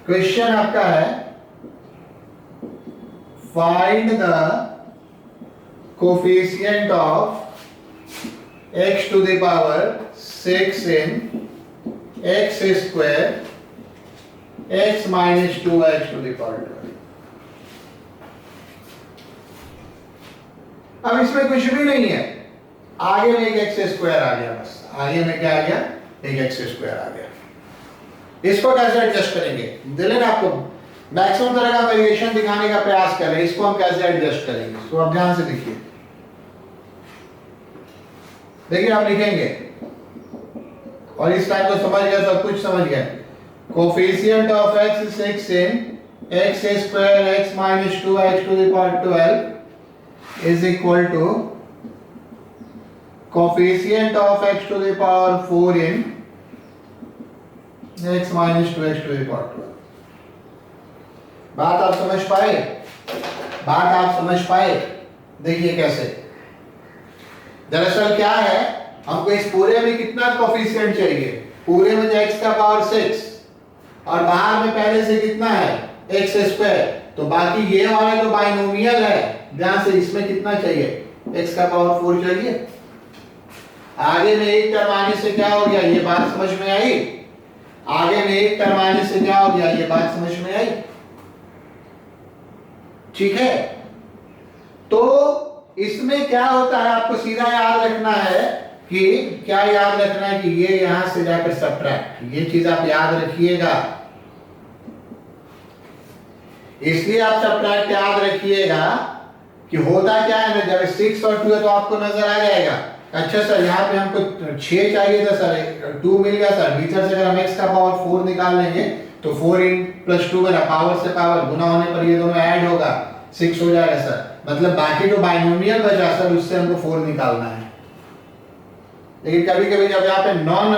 A: क्वेश्चन आपका है find the coefficient of x to the power 6 in x square x minus 2x to the power 12। अब इसमें कुछ भी नहीं है, आगे में एक एक्स स्क्वायर आ गया, बस आगे में क्या आ गया एक एक्स स्क्वायर आ गया। इसको कैसे एडजस्ट करेंगे? दिलेन आपको मैक्सिमम तरह का वेरिएशन दिखाने का प्रयास कर रहे हैं, इसको हम कैसे एडजस्ट करेंगे तो आप ध्यान से देखिए। देखिए आप लिखेंगे और इस टाइम को समझ गए, सब कुछ समझ गए। Coefficient of x 6 in x square x minus 2x to the power 12 is equal to coefficient of x to the power 4 in x minus 2x to the power 12। बात आप समझ पाए? बात आप समझ पाए? देखिए कैसे, दरअसल क्या है, हमको इस पूरे में कितना कोफिशिएंट चाहिए? पूरे में x का पावर 6 और बाहर में पहले से कितना है x स्क्वायर, तो बाकी ये वाला जो बाइनोमियल है ध्यान से इसमें कितना चाहिए? x का पावर 4 चाहिए। आगे में एक टर्म आने से क्या हो गया? ये बात समझ में आई? आगे में एक टर्म आने से क्या हो गया? ये बात समझ में आई? ठीक है, तो इसमें क्या होता है आपको सीधा याद रखना है कि क्या याद रखना है कि ये यहां से जाकर सबट्रैक्ट, ये चीज आप याद रखिएगा। इसलिए आप सबट्रैक्ट याद रखिएगा कि होता क्या है ना, जब 6 और 2 है तो आपको नजर आ जाएगा, अच्छा सर यहाँ पे हमको 6 चाहिए था सर, 2 मिल गया सर, भीतर से अगर हम x का पावर 4 निकाल लेंगे तो 4 इन प्लस 2 मेरा पावर से पावर गुना होने पर ये दोनों ऐड होगा, 6 हो जाएगा सर। मतलब बाकी जो बाइनोमियल बचा सर उससे हमको 4 निकालना है। लेकिन कभी कभी जब यहाँ पे नॉन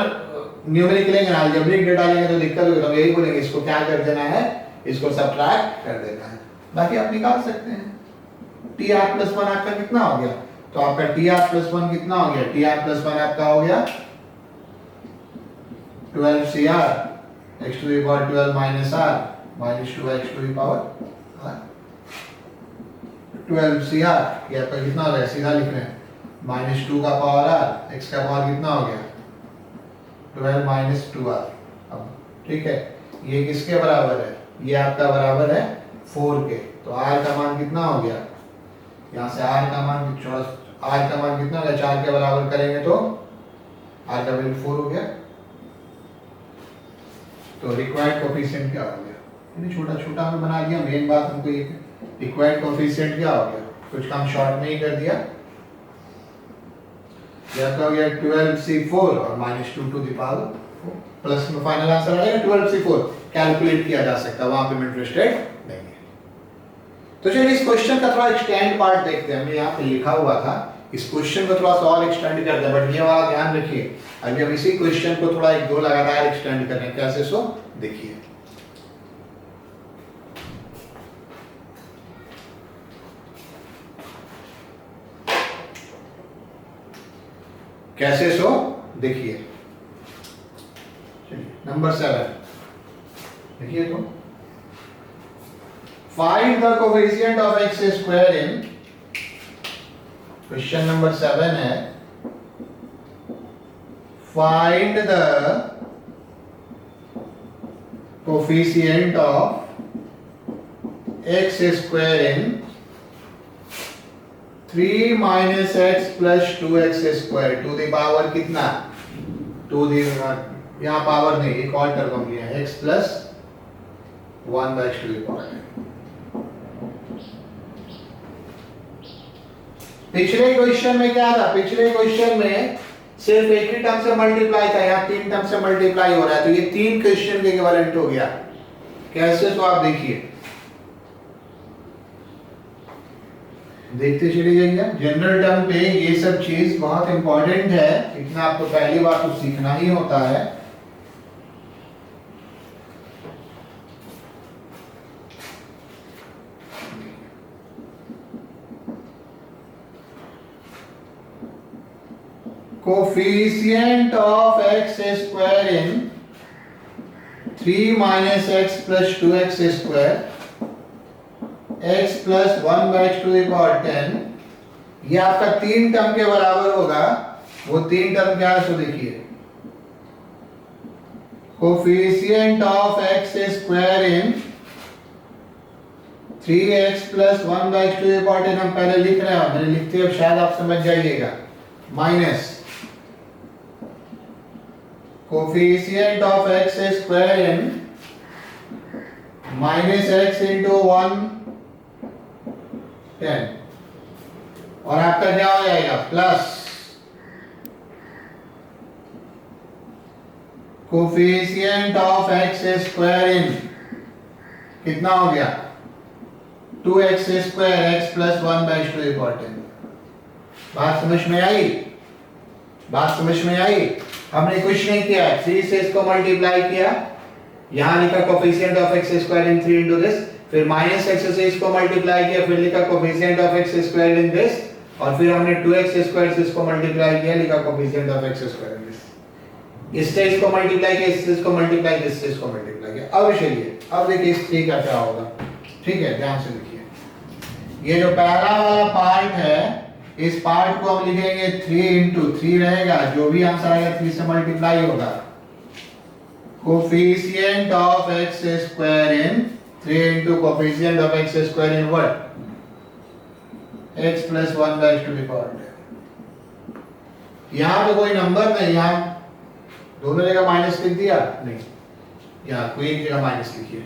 A: न्यूमेरिक लेंगे ना, अलजेब्रिक डेटा लेंगे तो दिक्कत होगी, तो यही बोलेंगे इसको क्या कर देना है, इसको सबट्रैक्ट कर देना है। बाकी आप निकाल सकते हैं। tr+1 आपका कितना हो गया? तो आपका tr+1 कितना हो गया? tr+1 आपका हो गया 12cr x to the power 12 minus r minus 2x to the power r 12cr, ये आपका कितना हो गया? सीधा लिख रहे हैं -2 का पावर r, x का पावर कितना हो गया? 12 minus 2r। अब ठीक है, ये किसके बराबर है? ये आपका बराबर है 4 के। तो r का मान कितना हो गया? यहाँ से r का मान कितना हो गया? 4 के बराबर करेंगे तो r का वैल्यू 4 हो गया। तो रिक्वायर्ड कोफिशिएंट क्या हो गया? इतनी छोटा छोटा हमने बना दिया, मेन बात हमको ये रिक्वायर्ड कोफिशिएंट क्या हो गया? कुछ काम शॉर्ट में ही कर दिया। ये आपका हो गया 12c4 और -2 टू द पावर प्लस में फाइनल आंसर आएगा 12c4। कैलकुलेट किया जा सकता है, वहां पे मैं इंटरेस्टेड नहीं है। तो चलिए इस क्वेश्चन का थोड़ा एक्सटेंड पार्ट देखते हैं। हमने यहाँ पे लिखा हुआ था, इस क्वेश्चन को थोड़ा सा और एक्सटेंड करते हैं, बट ये वाला ध्यान रखिए, अभी हम इसी क्वेश्चन को थोड़ा 1-2 लगातार एक्सटेंड कर रहे हैं। कैसे? सो देखिए, कैसे? सो देखिए, चलिए नंबर 7 देखिए, तो find the coefficient of x square in, question number 7 है, find the coefficient of x square in 3 minus x plus 2x square to the power कितना? to the यहाँ पावर नहीं, एक और टर्म लिया है, x plus 1 by 2 the power। पिछले question में क्या था? पिछले क्वेश्चन में सिर्फ एक ही टर्म से मल्टीप्लाई था, यहाँ 3 टर्म से मल्टीप्लाई हो रहा है, तो ये 3 क्वेश्चन के इक्विवेलेंट हो गया। कैसे? तो आप देखिए, देखते चलिए जाइए। जनरल टर्म पे ये सब चीज बहुत इंपॉर्टेंट है, इतना आपको पहली बार तो सीखना ही होता है। Coefficient of x square in 3 minus x plus 2x square x plus 1 by 2 to the power 10, ये आपका 3 टर्म के बराबर होगा। वो 3 टर्म क्या है? सो देखिए, coefficient of x square in 3x plus 1 by 2 to the power 10 हम पहले लिख रहे हैं, मैंने लिखते हैं, अब शायद आप समझ जाइएगा, minus coefficient of x square in minus x into 1 10, और आपका क्या हो जाएगा? Plus coefficient of x square in कितना हो गया? 2x square x plus 1 by 2 the power 10। बात समझ में आई? बात समझ में आई? हमने कुछ नहीं किया, 3 से इसको मल्टीप्लाई किया, यहां लिखा coefficient of x square in 3 into this, फिर माइनस एक्स से इसको मल्टीप्लाई किया, फिर लिखा coefficient of x square in this, और फिर हमने 2x स्क्वायर से इसको मल्टीप्लाई किया, लिखा coefficient of x square in this. इससे इसको मल्टीप्लाई किया, इससे इसको मल्टीप्लाई किया, इससे इसको मल्टीप्लाई किया। अब चलिए अब देखिए इस 3 का क्या होगा। ठीक है, ध्यान से लिखिए। ये जो पहला वाला पार्ट है, इस पार्ट को हम लिखेंगे 3 into 3 रहेगा, जो भी आंसर आएगा 3 से मल्टीप्लाई होगा। Coefficient of x square in 3 into coefficient of x square in what, x plus 1 by x to the power 10। यहाँ तो कोई नंबर नहीं, यहाँ दोनों जगह माइनस लिख दिया नहीं, यहाँ कोई एक जगह माइनस लिखिए।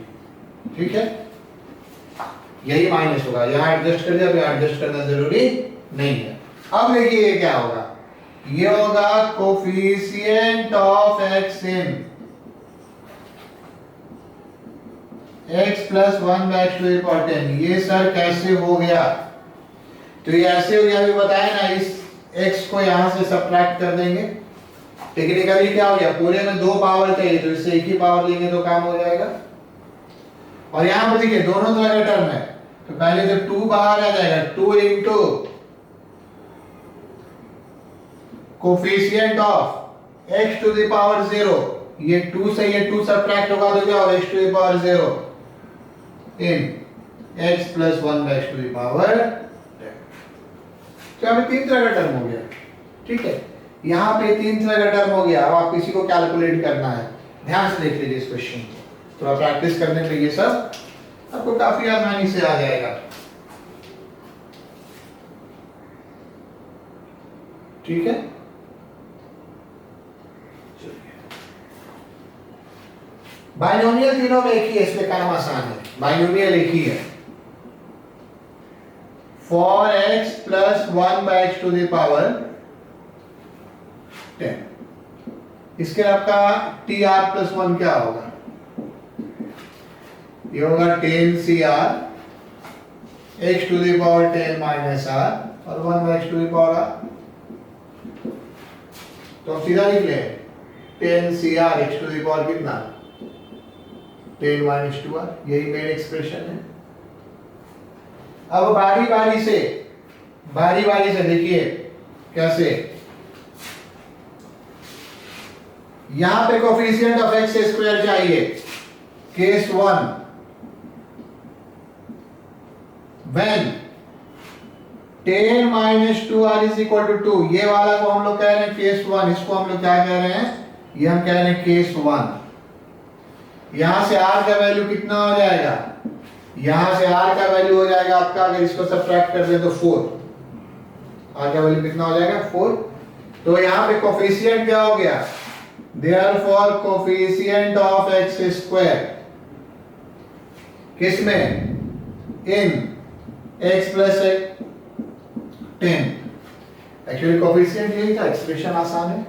A: ठीक है, यही माइनस होगा, यहाँ एडजस्ट कर दिया, यहाँ एडजस्ट करना जरूरी नहीं है। अब देखिए ये क्या होगा, ये होगा coefficient of x in x plus 1 by x to the power 10। ये सर कैसे हो गया, तो ये ऐसे हो गया, अभी बताया ना, इस x को यहां से सब्ट्रैक्ट कर देंगे। टेक्निकली क्या हो गया, पूरे में 2 पावर चाहिए, तो इससे एक ही पावर लेंगे तो काम हो जाएगा। और यहां पर देखिए दोनों तरह का टर्म है, तो पहले जब 2 बाहर आ जाएगा, 2 into coefficient of x to the power 0, ये 2 से ये 2 सब्ट्रैक्ट होगा तो क्या होगा, x to the power 0 in x plus 1 by x to the power 10। तो यहाँ पे 3 तरह का टर्म हो गया। ठीक है, यहाँ पे 3 तरह का टर्म हो गया। अब आप किसी को कैलकुलेट करना है, ध्यान से देख लीजिए इस क्वेश्चन को, थोड़ा प्रैक्टिस करने पे ये सब आपको काफी आसानी से आ जाएगा। ठीक है, बाइनोमियल तीनों में एक ही है, इसलिए काम आसान है। बाइनोमियल एक ही है, 4x plus 1 by x to the power 10। इसके आपका tr plus 1 क्या होगा, ये होगा 10cr x to the power 10 minus r और 1 by x to the power r। तो हम सीधा लिख ले 10cr x to the power कितना, 10 minus 2r, यही मेन एक्सप्रेशन है। अब बारी बारी से देखिए कैसे, यहां पे कोफिशिएंट ऑफ एक्स स्क्वायर चाहिए, case 1 when 10 minus 2r is equal to 2, ये वाला को हम लोग कह रहे हैं केस 1, इसको हम लोग क्या कह रहे हैं, ये हम कह रहे हैं केस 1। यहां से r का वैल्यू कितना हो जाएगा, यहां से r का वैल्यू हो जाएगा आपका, अगर इसको सब्ट्रैक्ट कर दें तो 4, r का वैल्यू कितना हो जाएगा 4। तो यहां पे कोफिशिएंट क्या हो गया, therefore coefficient of x square किसमें, इन x plus 10। एक्चुअली कोफिशिएंट यही था, एक्सप्रेशन आसान है,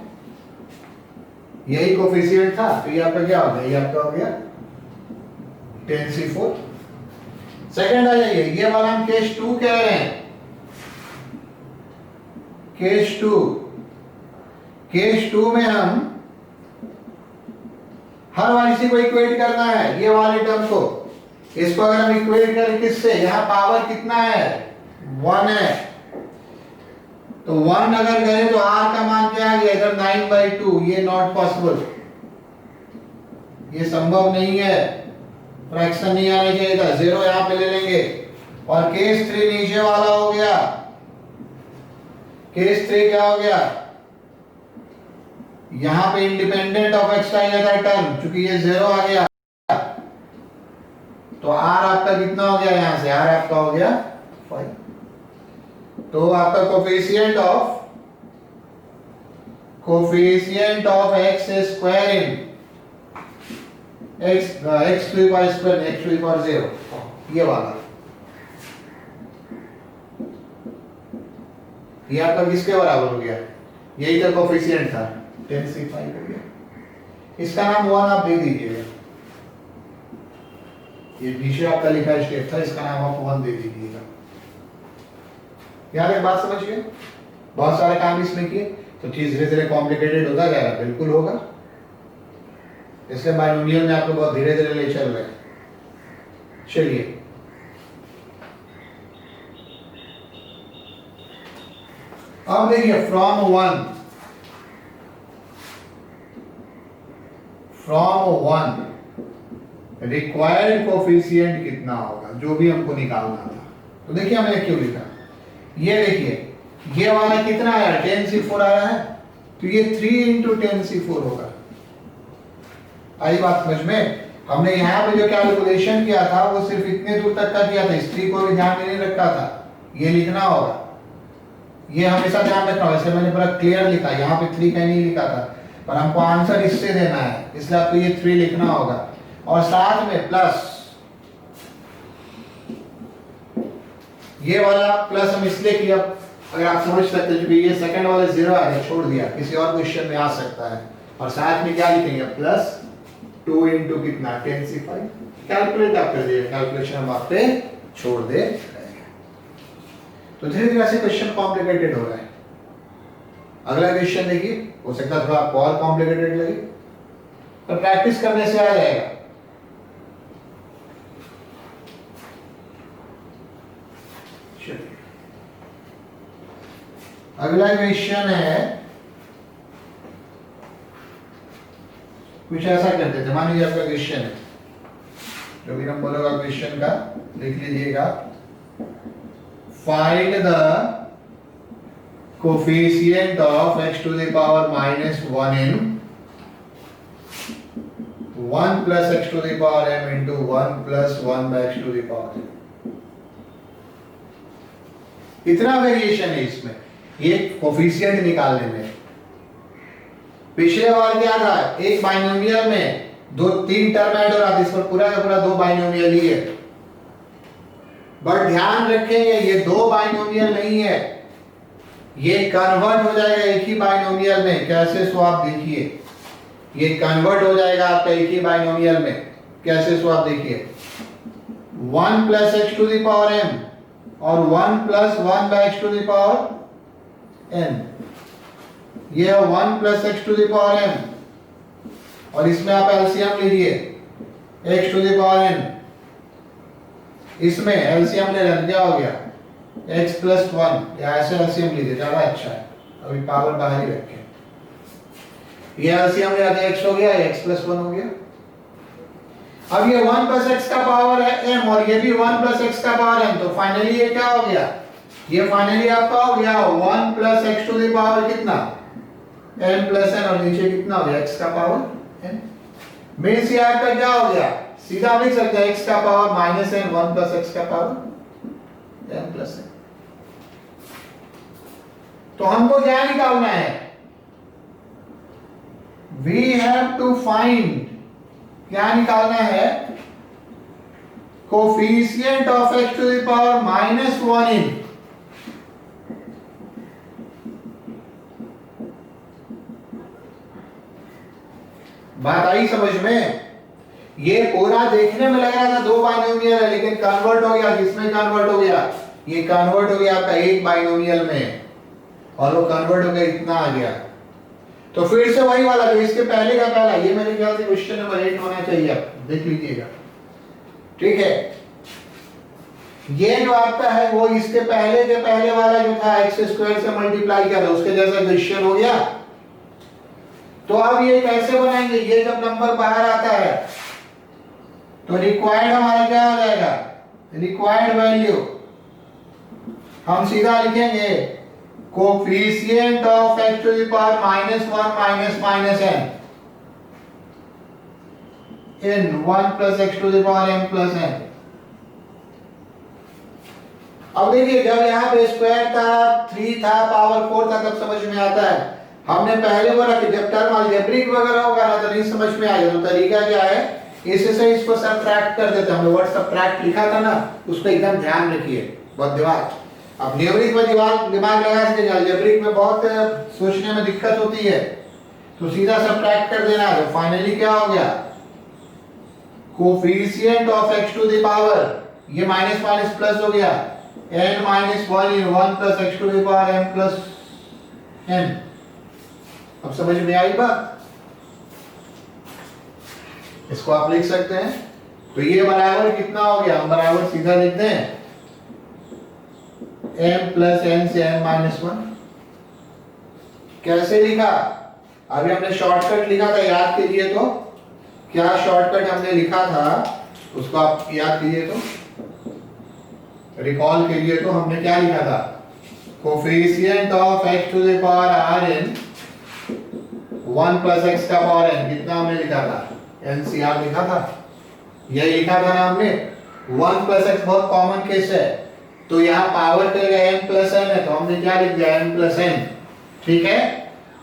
A: यही कोफिशिएंट था, तो ये आपका क्या हो गया, ये आपका हो गया 10c4। सेकंड आ जाइए, ये वाला हम केस 2 कह रहे हैं, केस 2 में हम हर बार इसी को इक्वेट करना है, ये वाले टर्म को, इसको अगर हम इक्वेट करें किससे, यहां पावर कितना है 1 है, तो 1 अगर करें तो r का मान क्या आ गया इधर 9/2, ये नॉट पॉसिबल, ये संभव नहीं है, फ्रैक्शन नहीं आना चाहिए था, 0 यहां पे ले लेंगे। और केस 3 नीचे वाला हो गया, केस 3 क्या हो गया, यहां पे इंडिपेंडेंट ऑफ एक्स का ये था टर्म, चूंकि ये 0 आ गया, तो r आपका कितना हो गया, यहां से r आपका हो गया 5। तो आपका coefficient of x square in x to the power square x to the power 0, ये वाला, ये आपका किसके बराबर हो गया, यही तो कोफिशिएंट था 10c5 हो गया। इसका नाम 1 आप दे दीजिएगा, ये पीछे आपका लिखा स्टेप था, इसका नाम आप 1 दे दीजिएगा। यार एक बात समझिए, बहुत सारे काम इसमें किए तो चीज धीरे धीरे कॉम्प्लिकेटेड होता जा रहा है, बिल्कुल होगा, इसलिए बाइनोमियल में आप लोग बहुत धीरे धीरे ले चल रहे हैं। चलिए अब देखिए फ्रॉम वन रिक्वायर्ड कोफिशिएंट कितना होगा, जो भी हमको निकालना था। तो देखिए हमने क्यों लिखा, ये देखिए ये वाला कितना आया 10c4 आया है, तो ये 3 इंटू 10c4 होगा। आई बात समझ में। हमने यहाँ पे जो कैलकुलेशन किया था वो सिर्फ इतने दूर तक का किया था, स्त्री को भी ध्यान में नहीं रखा था। ये लिखना होगा, ये हमेशा ध्यान रखना होगा। वैसे मैंने पूरा क्लियर लिखा, यहाँ पे 3 का नहीं लिखा था, पर हमको आंसर इससे देना है, इसलिए आपको ये 3 लिखना होगा। और साथ में प्लस, ये वाला प्लस हम इसलिए किया, अगर आप समझ सकते हैं, ये सेकंड वाला 0 आया, छोड़ दिया, किसी और क्वेश्चन में आ सकता है। और साथ में क्या लिखेंगे, प्लस 2 इंटू कितना 10c5। कैलकुलेट आप कर दीजिए, कैलकुलेशन हम आप पे छोड़ दे। तो धीरे धीरे ऐसे क्वेश्चन कॉम्प्लिकेटेड हो रहा है। अगला क्वेश्चन देखिए, हो सकता है थोड़ा आपको और कॉम्प्लिकेटेड लगे, पर प्रैक्टिस करने से आ जाएगा। अगला क्वेश्चन है, कुछ ऐसा करते थे, मान लीजिए आपका क्वेश्चन है, जो भी हम बोलेगा क्वेश्चन का लिख लीजिएगा। Find the coefficient of x to the power minus 1 in 1 plus x to the power m into 1 plus 1 by x to the power। इतना वेरिएशन है इसमें, ये कोफिशिएंट निकालने में। पिछले बार क्या था, एक बाइनोमियल में 2-3 टर्म ऐड हो रहा था, इस पर पूरा का पूरा 2 बाइनोमियल ही है। बट ध्यान रखेंगे ये 2 बाइनोमियल नहीं है, ये कन्वर्ट हो जाएगा एक ही बाइनोमियल में। कैसे, सो आप देखिए, ये कन्वर्ट हो जाएगा आपका एक ही बाइनोमियल में। कैसे, सो आप देखिए, 1 plus x to the power m और 1 plus 1 by x to the power n। ये है 1 plus x to the power m, और इसमें आप एलसीएम लीजिए x to the power n। इसमें एलसीएम ले लें, क्या हो गया x प्लस 1, या ऐसे एलसीएम लीजिए, ज्यादा अच्छा है। अभी पावर बाहर ही रखें, ये एलसीएम ले आते x हो गया, x प्लस 1 हो गया। अब ये 1 प्लस x का पावर है m, और ये भी 1 प्लस x का पावर m, तो फाइनली ये क्या हो गया, ये फाइनली आपका हो गया 1 plus x to the power कितना m प्लस n, और नीचे कितना हो गया x का पावर n। मींस ये आपका क्या हो गया, सीधा लिख सकते हैं x का power minus n 1 plus x का पावर m प्लस n। तो हमको क्या निकालना है, वी हैव टू फाइंड, क्या निकालना है, coefficient of x to the power minus 1 इन बात आई समझ में। ये पूरा देखने में लग रहा था 2 बाइनोमियल है, लेकिन कन्वर्ट हो गया, किसमें कन्वर्ट हो गया, ये कन्वर्ट हो गया आपका एक बाइनोमियल में, और वो कन्वर्ट हो गया इतना आ गया। तो फिर से वही वाला जो इसके पहले का पहला, ये मेरे ख्याल से क्वेश्चन नंबर 8 होना चाहिए, आप देख लीजिएगा, ठीक है। ये जो आपका है वो इसके पहले के पहले वाला जो था x स्क्वायर से मल्टीप्लाई किया था, उसके जैसा क्वेश्चन हो गया। तो अब ये कैसे बनाएंगे, ये जब नंबर बाहर आता है तो रिक्वायर्ड हमारा क्या हो जाएगा, रिक्वायर्ड वैल्यू हम सीधा लिखेंगे coefficient of x to the power minus 1 minus minus n in 1 plus x to the power m plus n। अब देखिए जब यहाँ पे स्क्वायर था, 3 था, पावर 4 था, तब समझ में आता है। हमने पहले बोला कि जब टर्म अलजेब्रिक वगैरह होगा ना तो नहीं समझ में आएगा, तो तरीका क्या है, इससे इसको सबट्रैक्ट कर देते हैं। हमने वर्ड सबट्रैक्ट लिखा था ना, उसको एकदम ध्यान रखिए, बहुत दिमाग। अब न्यूमेरिक में दिमाग लगा सकते, अलजेब्रिक में बहुत सोचने में दिक्कत होती है, तो सीधा सबट्रैक्ट कर देना है। तो फाइनली क्या हो गया, coefficient of x to the power, ये माइनस माइनस प्लस हो गया, n minus 1 in 1 plus x to the power m plus n। अब समझ में आई बात, इसको आप लिख सकते हैं। तो ये बराबर कितना हो गया, हम बराबर सीधा लिखते हैं m प्लस n से n माइनस 1। कैसे लिखा? अभी हमने शॉर्टकट लिखा था, याद कीजिए तो। क्या शॉर्टकट हमने लिखा था उसको आप याद कीजिए तो, रिकॉल कीजिए तो। हमने क्या लिखा था? Coefficient of x to the power rn 1 plus x का पावर n, कितना हमने लिखा था? NCR लिखा था, यही लिखा था ना हमने। 1 प्लस x बहुत कॉमन केस है, तो यहाँ पावर करेगा n प्लस n है, तो हमने क्या लिख दिया? n प्लस n, ठीक है।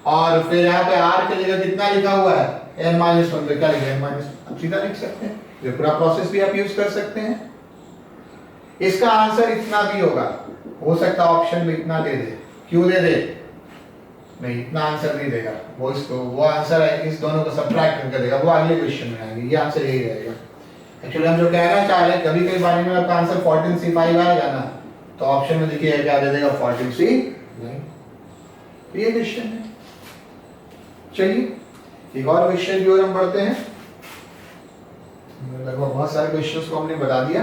A: और फिर यहाँ पे r के जगह कितना लिखा हुआ है? n माइनस 1, तो क्या लिखा? n माइनस, आप सीधा लिख सकते हैं, ये पूरा प्रोसेस भी आप यूज कर सकते हैं। इसका आंसर इतना भी होगा, हो सकता है ऑप्शन में इतना दे दे। क्यों दे दे? नहीं, इतना आंसर नहीं देगा वो, इसको वो आंसर है इस दोनों को सब्ट्रैक्ट करके देगा, वो अगले क्वेश्चन में आएंगे। ये आंसर यही रहेगा। एक्चुअली हम जो कहना चाह रहे हैं, कभी कभी बारे में आपका आंसर 14C5 आएगा ना, तो ऑप्शन में देखिए क्या दे देगा? 14C। नहीं, ये क्वेश्चन है। चलिए एक और क्वेश्चन की ओर हम बढ़ते हैं। लगभग बहुत सारे क्वेश्चंस को हमने बता दिया,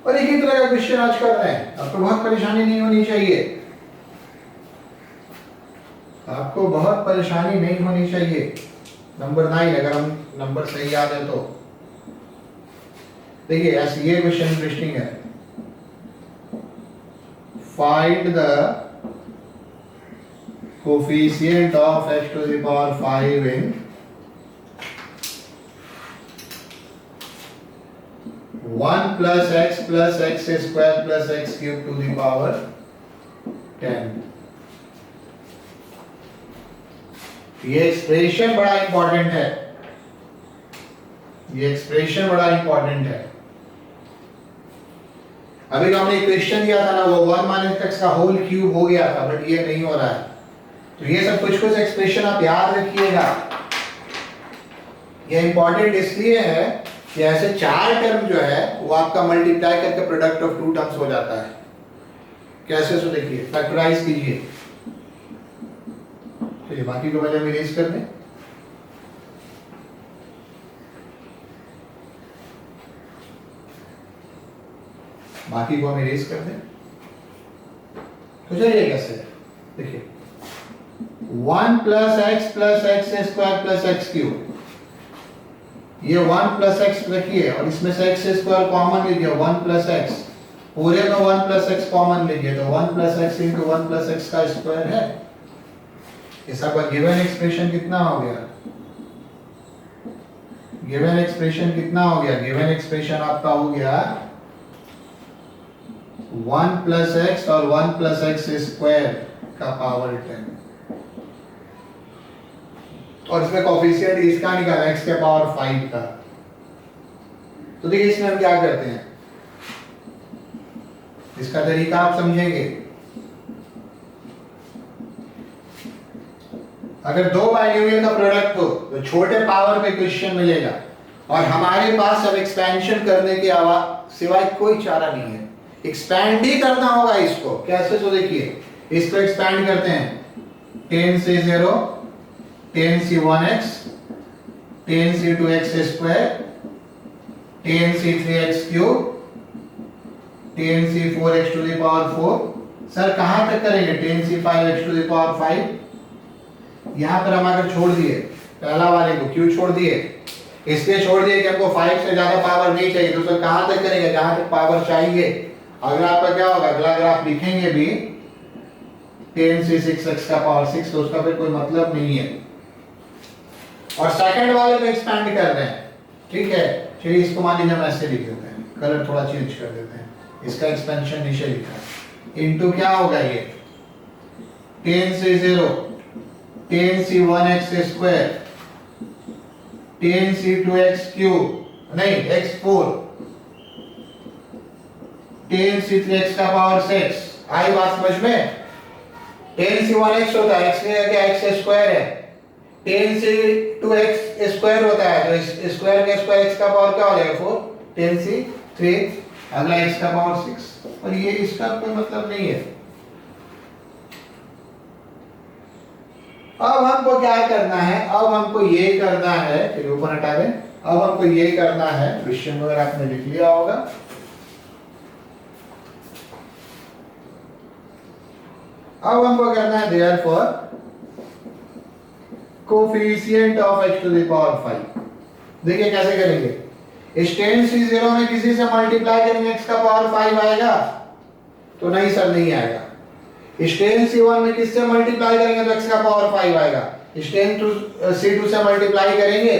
A: और एक ही तरह का क्वेश्चन आज कर रहे हैं। आपको बहुत परेशानी नहीं होनी चाहिए, आपको बहुत परेशानी नहीं होनी चाहिए। नंबर 9, अगर हम नंबर सही याद है तो देखिए ऐसे ये क्वेश्चन इंटरेस्टिंग है। Find the coefficient of x to the power 5 in 1 plus x square plus x cube to the power 10। ये एक्सप्रेशन बड़ा इंपॉर्टेंट है, ये एक्सप्रेशन बड़ा इंपॉर्टेंट है। अभी हमने इक्वेशन दिया था ना, वो 1 माइनस x का होल क्यूब हो गया था, बट ये नहीं हो रहा है। तो ये सब कुछ कुछ एक्सप्रेशन आप याद रखिएगा। ये इंपॉर्टेंट इसलिए है कि ऐसे 4 टर्म जो है वो आपका मल्टीप्लाई करके प्रोडक्ट ऑफ 2 टर्म्स हो जाता है। कैसे? सो देखिए, फैक्टराइज कीजिए। चलिए बाकी को पहले हम इरेज कर दें। बाकी को हम इरेज कर दें तो चलिए कैसे? देखिए 1 plus x square plus x cube, ये 1 प्लस x रखिए और इसमें से x स्क्वायर कॉमन लीजिए, 1 प्लस x, पूरे में 1 प्लस x कॉमन लीजिए, तो 1 plus x into 1 plus x का स्क्वायर है। इस आपका गिवन एक्सप्रेशन कितना हो गया? गिवन एक्सप्रेशन कितना हो गया? गिवन एक्सप्रेशन आपका हो गया 1 प्लस x और 1 प्लस x स्क्वायर का पावर 10, और इसमें कोफिशिएंट इसका निकाला x के पावर 5 का। तो देखिए इसमें हम क्या करते हैं, इसका तरीका आप समझेंगे। अगर दो बाइनोमियल का प्रोडक्ट हो तो छोटे पावर पे क्वेश्चन मिलेगा, और हमारे पास अब एक्सपेंशन करने के सिवाय कोई चारा नहीं है। एक्सपैंड ही करना होगा इसको। कैसे? तो देखिए इसको एक्सपैंड करते हैं। 10 से 0, 10 से 1x, 10 से 2x स्क्वायर, 10 से 3x क्यूब, 10 से 4x to the power 4। Sir कहां तक करेंगे? 10 से 5x टू द पावर 5। यहां पर हम अगर छोड़ दिए पहला वाले को, क्यों छोड़ दिए? इसलिए छोड़ दिए कि हमको 5 से ज्यादा पावर नहीं चाहिए। तो सर कहां तक करेंगे? जहां तक पावर चाहिए। अगर आपका क्या होगा, अगला अगर आप लिखेंगे भी 10 से 6x का पावर 6, तो उसका फिर कोई मतलब नहीं है। और सेकंड वाले में एक्सपैंड कर रहे हैं, ठीक है। चलिए इसको मान लीजिए हम ऐसे लिख देते हैं, कलर थोड़ा चेंज कर देते हैं। इसका एक्सपेंशन नीचे लिखा है, इनटू क्या होगा ये 10 से 0, 10 से 1x स्क्वायर, 10 से 2x क्यूब, नहीं x4, 10 से 3x का पावर 6। आई बात समझ में? 10 से 1x होता है, x में क्या x स्क्वायर है, 10 से 2x स्क्वायर होता है, तो स्क्वायर का स्क्वायर x का पावर क्या हो जाएगा 4, 10 से 3, अगला x का पावर 6। और ये इसका कोई मतलब नहीं है। अब हमको क्या करना है? अब हमको ये करना है, चलिए ऊपर हटा दें। अब हमको ये करना है, क्वेश्चन वगैरह आपने लिख लिया होगा। अब हमको करना है therefore coefficient of x to the power 5। देखिए कैसे करेंगे, इस tan c0 में किसी से मल्टीप्लाई करेंगे x का पावर 5 आएगा? तो नहीं सर, नहीं आएगा। इस tan c1 में किससे मल्टीप्लाई करेंगे तो x का पावर 5 आएगा। इस tan c2 से मल्टीप्लाई करेंगे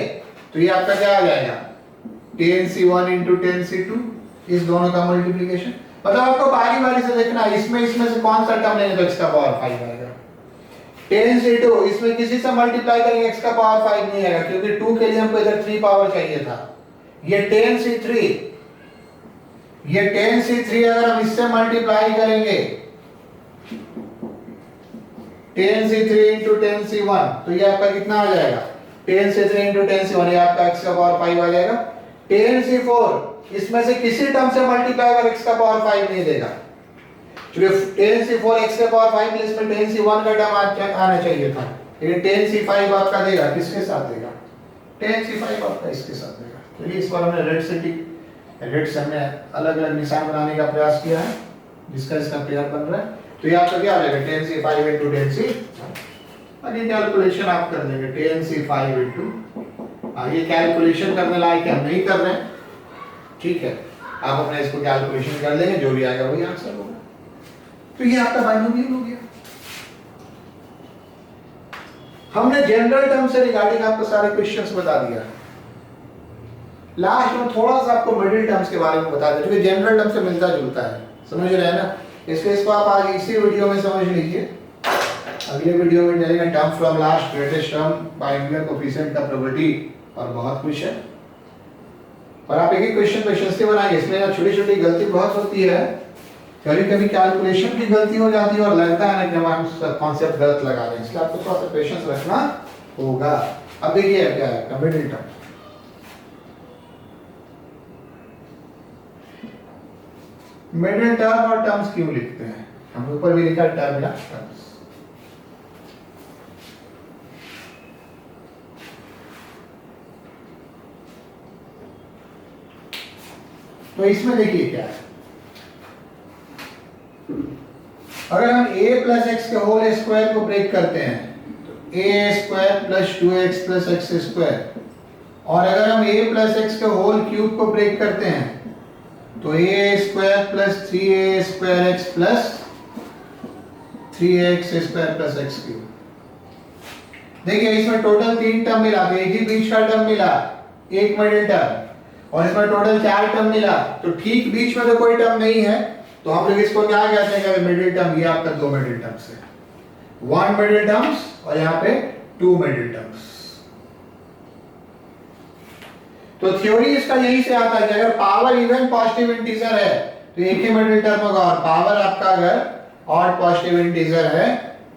A: तो ये आपका क्या आ जाएगा, tan c1 into tan c2, इस दोनों का मल्टीप्लिकेशन। मतलब आपको बारी बारी से देखना, इसमें से कौन सा टर्म लेंगे तो x का पावर 5 आएगा। tan c2 इसमें किसी से मल्टीप्लाई करेंगे x का पावर 5 नहीं आएगा, क्योंकि 2 के लिए हमको इधर 3 पावर चाहिए था। ये tan c3 अगर हम इससे मल्टीप्लाई करेंगे tan c3 into tan c1 तो ये आपका कितना आ जाएगा, tan c3 into tan c1, ये आपका x का पावर 5 आ जाएगा। tan c4 इसमें से किसी टर्म से मल्टीप्लाई कर x का पावर 5 नहीं देगा, क्योंकि tan c4 x के पावर 5 प्लस में tan c1 का टर्म आना चाहिए था, लेकिन tan c5 आपका देगा किसके साथ देगा, tan c5 आपका इसके साथ देगा। तो इस बार हमने रेड से हमने अलग अलग निशान बनाने का प्रयास किया है, जिसका इसका पेयर बन रहा है। तो ये आपका क्या आ जाएगा, tan c5 into tan c, और ये कैलकुलेशन आप कर देंगे tan c5 into, ये कैलकुलेशन करने लायक हम नहीं कर रहे हैं, ठीक है, आप अपने इसको कैलकुलेशन कर लेंगे, जो भी आएगा वही आंसर होगा। तो ये आपका बाइनोमियल हो गया। हमने जनरल टर्म से रिगार्डिंग आपको सारे क्वेश्चंस बता दिया। लास्ट में थोड़ा सा आपको मिडिल टर्म्स के बारे में बता दें, क्योंकि जनरल टर्म से मिलता जुलता है, समझ रहे हैं ना। इसको आप आज इसी वीडियो में समझ लीजिए। अगले वीडियो में चलेगा term from last, greatest term, binomial coefficient का प्रॉपर्टी और बहुत कुछ है। और आप एक एक क्वेश्चन से बनाएंगे, इसमें ना छोटी छोटी गलती बहुत होती है, कभी कभी कैलकुलेशन की गलती हो जाती है और लगता है ना कि हम कॉन्सेप्ट गलत लगा रहे हैं, इसलिए आपको थोड़ा सा पेशेंस रखना होगा। अब देखिए क्या है मिडिल टर्म। मिडिल टर्म और टर्म्स क्यों लिखते हैं, हम ऊपर भी लिखा टर्म या टर्म्स। तो इसमें देखिए क्या है, अगर हम a प्लस एक्स के होल स्क्वायर को ब्रेक करते हैं तो a square plus 2x plus x square, और अगर हम a प्लस एक्स के होल क्यूब को ब्रेक करते हैं तो a square plus 3a square x plus 3x square plus x cube. देखिए इसमें टोटल 3 टर्म मिला, तो एक ही बीच का टर्म मिला, एक मिडिल टर्म, और इसमें टोटल 4 टर्म मिला, तो ठीक बीच में तो कोई टर्म नहीं है, तो हम लोग इसको क्या कहते हैं कि मिडिल टर्म, ये आपका 2 मिडिल टर्म्स है, 1 मिडिल टर्म्स और यहाँ पे 2 मिडिल टर्म्स। तो थ्योरी इसका यही से आता है कि अगर पावर इवन पॉजिटिव इंटीजर है तो एक ही मिडिल टर्म होगा, और पावर आपका अगर ऑड पॉजिटिव इंटीजर है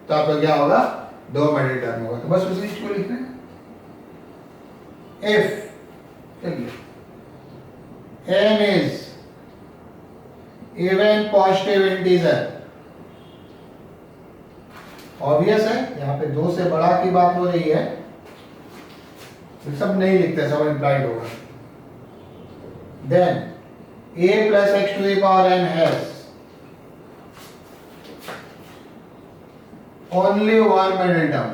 A: तो आपका क्या होगा, 2 मिडिल टर्म होगा। तो बस उसी चीज को लिखना है। If n is even positive integer, obvious है यहाँ पे 2 से बड़ा की बात हो रही है, तो सब नहीं लिखते, सब इम्प्लाइड होगा। Then a plus x to the power n has only one middle term,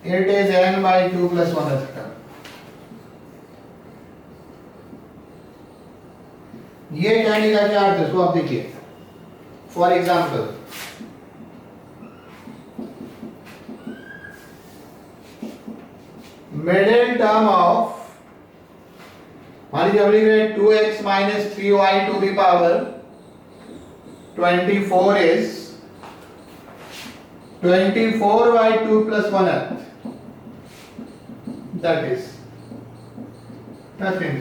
A: it is n by 2 plus 1 term। ये कहने का क्या अर्थ है, सो आप देखिए, for example middle term of, मान लीजिए अभी 2x minus 3y to the power 24 is 24y 2 plus 1 that is nothing।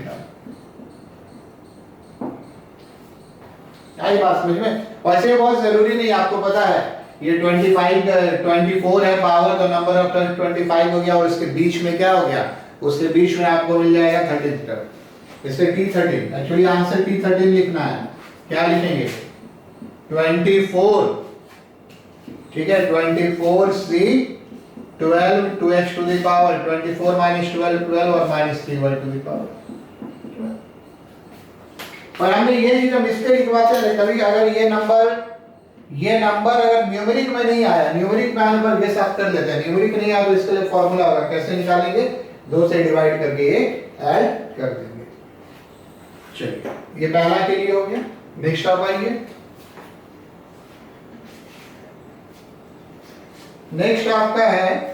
A: आई बात समझ में। वैसे बहुत जरूरी नहीं, आपको पता है ये 24 है पावर, तो नंबर ऑफ टर्म 25 हो गया, और इसके बीच में क्या हो गया, उसके बीच में आपको मिल जाएगा 13 टर्म, इससे t13। एक्चुअली आंसर t13 लिखना है, क्या लिखेंगे 24, ठीक है, 24c 12 2x to the power 24 minus 12 12 और minus 3y to the power 12। और हमने ये चीज मिस्टेक लिखवाते हैं कभी, अगर ये नंबर अगर न्यूमेरिक में नहीं आया, न्यूमेरिक में आने पर ये सब कर लेते हैं, न्यूमेरिक नहीं आया तो इसके लिए फॉर्मूला होगा, कैसे निकालेंगे, 2 से डिवाइड करके ये ऐड कर देंगे। चलिए ये पहला के लिए हो गया। नेक्स्ट आप आइए, नेक्स्ट आपका है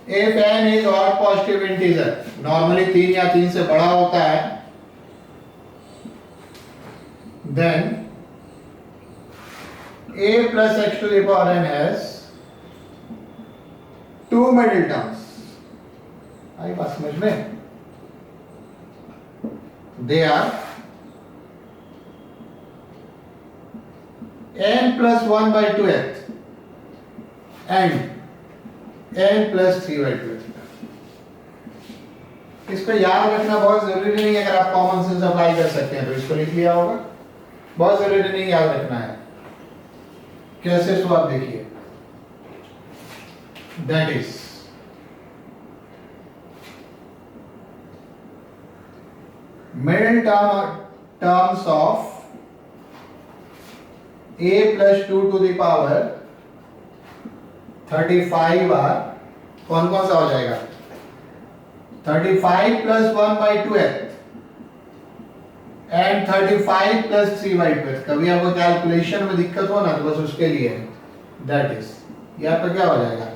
A: if n is odd positive integer, normally 3 या 3 से बड़ा होता है, then a plus x to the power n has 2 middle terms। आई बात समझ में? They are n plus 1 by 2th and n plus 3 by 2th। इसको याद रखना बहुत जरूरी नहीं है, अगर आप कॉमन सेंस अप्लाई कर सकते हैं तो इसको लिख लिया होगा, बहुत जरूरी नहीं याद रखना है। कैसे, सो आप देखिए, that is middle terms of a plus 2 to the power 35 are कौन कौन सा हो जाएगा, 35 plus 1 by 2th and 35 plus 3 by 2th। कभी आपको कैलकुलेशन में दिक्कत हो ना तो बस उसके लिए है, दैट इज ये आपका क्या हो जाएगा,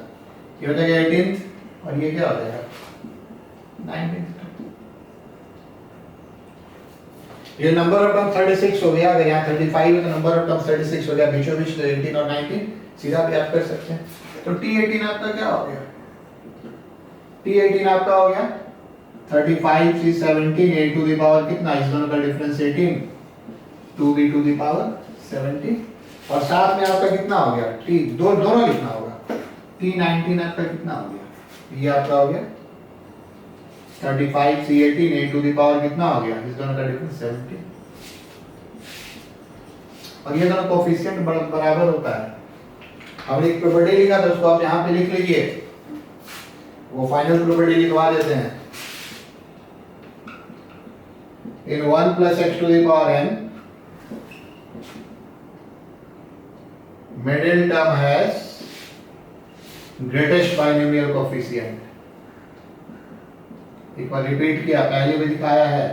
A: ये हो जाएगा 18th और ये क्या हो जाएगा 19th। ये नंबर ऑफ टर्म 36 हो गया, अगर यहाँ 35 है तो नंबर ऑफ टर्म 36 हो गया, बीचों बीच 18 और 19 सीधा भी आप कर सकते हैं। तो T18 आपका क्या हो गया, T18 आपका हो गया 35 C 17 a to the power कितना, इस दोनों का difference 18, 2b to the power 17 और साथ में आपका कितना हो गया T, दोनों लिखना होगा, T19 आपका कितना हो गया, ये आपका हो गया 35 C 18 a to the power कितना हो गया, इस दोनों का डिफरेंस 17 और ये दोनों कोफिशिएंट बराबर होता है। हमने एक प्रॉपर्टी लिखा था उसको आप यहाँ पे लिख लीजिए, वो फाइनल प्रॉपर्टी लिखवा देते हैं। In 1 plus x to the power n, middle term has greatest binomial coefficient। एक बार रिपीट किया, पहले भी दिखाया है,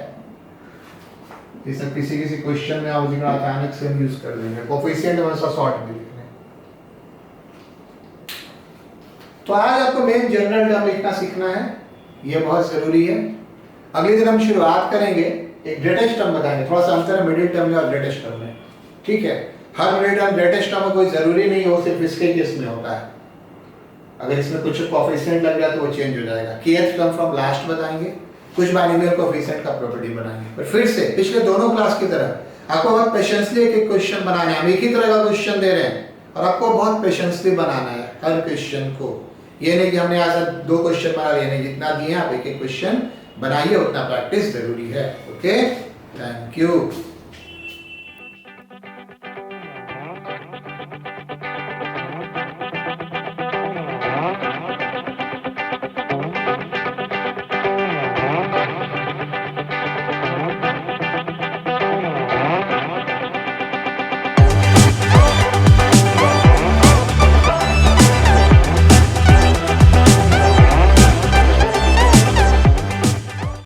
A: ये सब किसी किसी क्वेश्चन में आप जिक्र अचानक से यूज कर देंगे, कोफिशिएंट वैसा शॉर्ट में लिखने। तो आज आपको मेन जनरल टर्म लिखना सीखना है, ये बहुत जरूरी है। अगले दिन हम शुरुआत करेंगे, एक ग्रेटेस्ट टर्म बताएंगे, थोड़ा सा अंतर है मिडिल टर्म में और ग्रेटेस्ट टर्म में, ठीक है। हर मिडिल टर्म ग्रेटेस्ट टर्म में कोई जरूरी नहीं हो, सिर्फ इसके केस में होता है, अगर इसमें कुछ कोफिशिएंट लग जाए तो वो चेंज हो जाएगा। kth टर्म फ्रॉम लास्ट बताएंगे, कुछ बाइनोमियल कोफिशिएंट का प्रॉपर्टी बनाएंगे। पर फिर से पिछले दोनों क्लास की तरह आपको बहुत पेशेंसली एक क्वेश्चन बनाना है, हम एक ही तरह का क्वेश्चन दे रहे हैं और आपको बहुत पेशेंसली बनाना है हर क्वेश्चन को। ये नहीं कि हमने आज 2 क्वेश्चन बना लिए, नहीं, जितना दिए आप एक एक क्वेश्चन बनाइए, उतना प्रैक्टिस जरूरी है। Okay, thank you.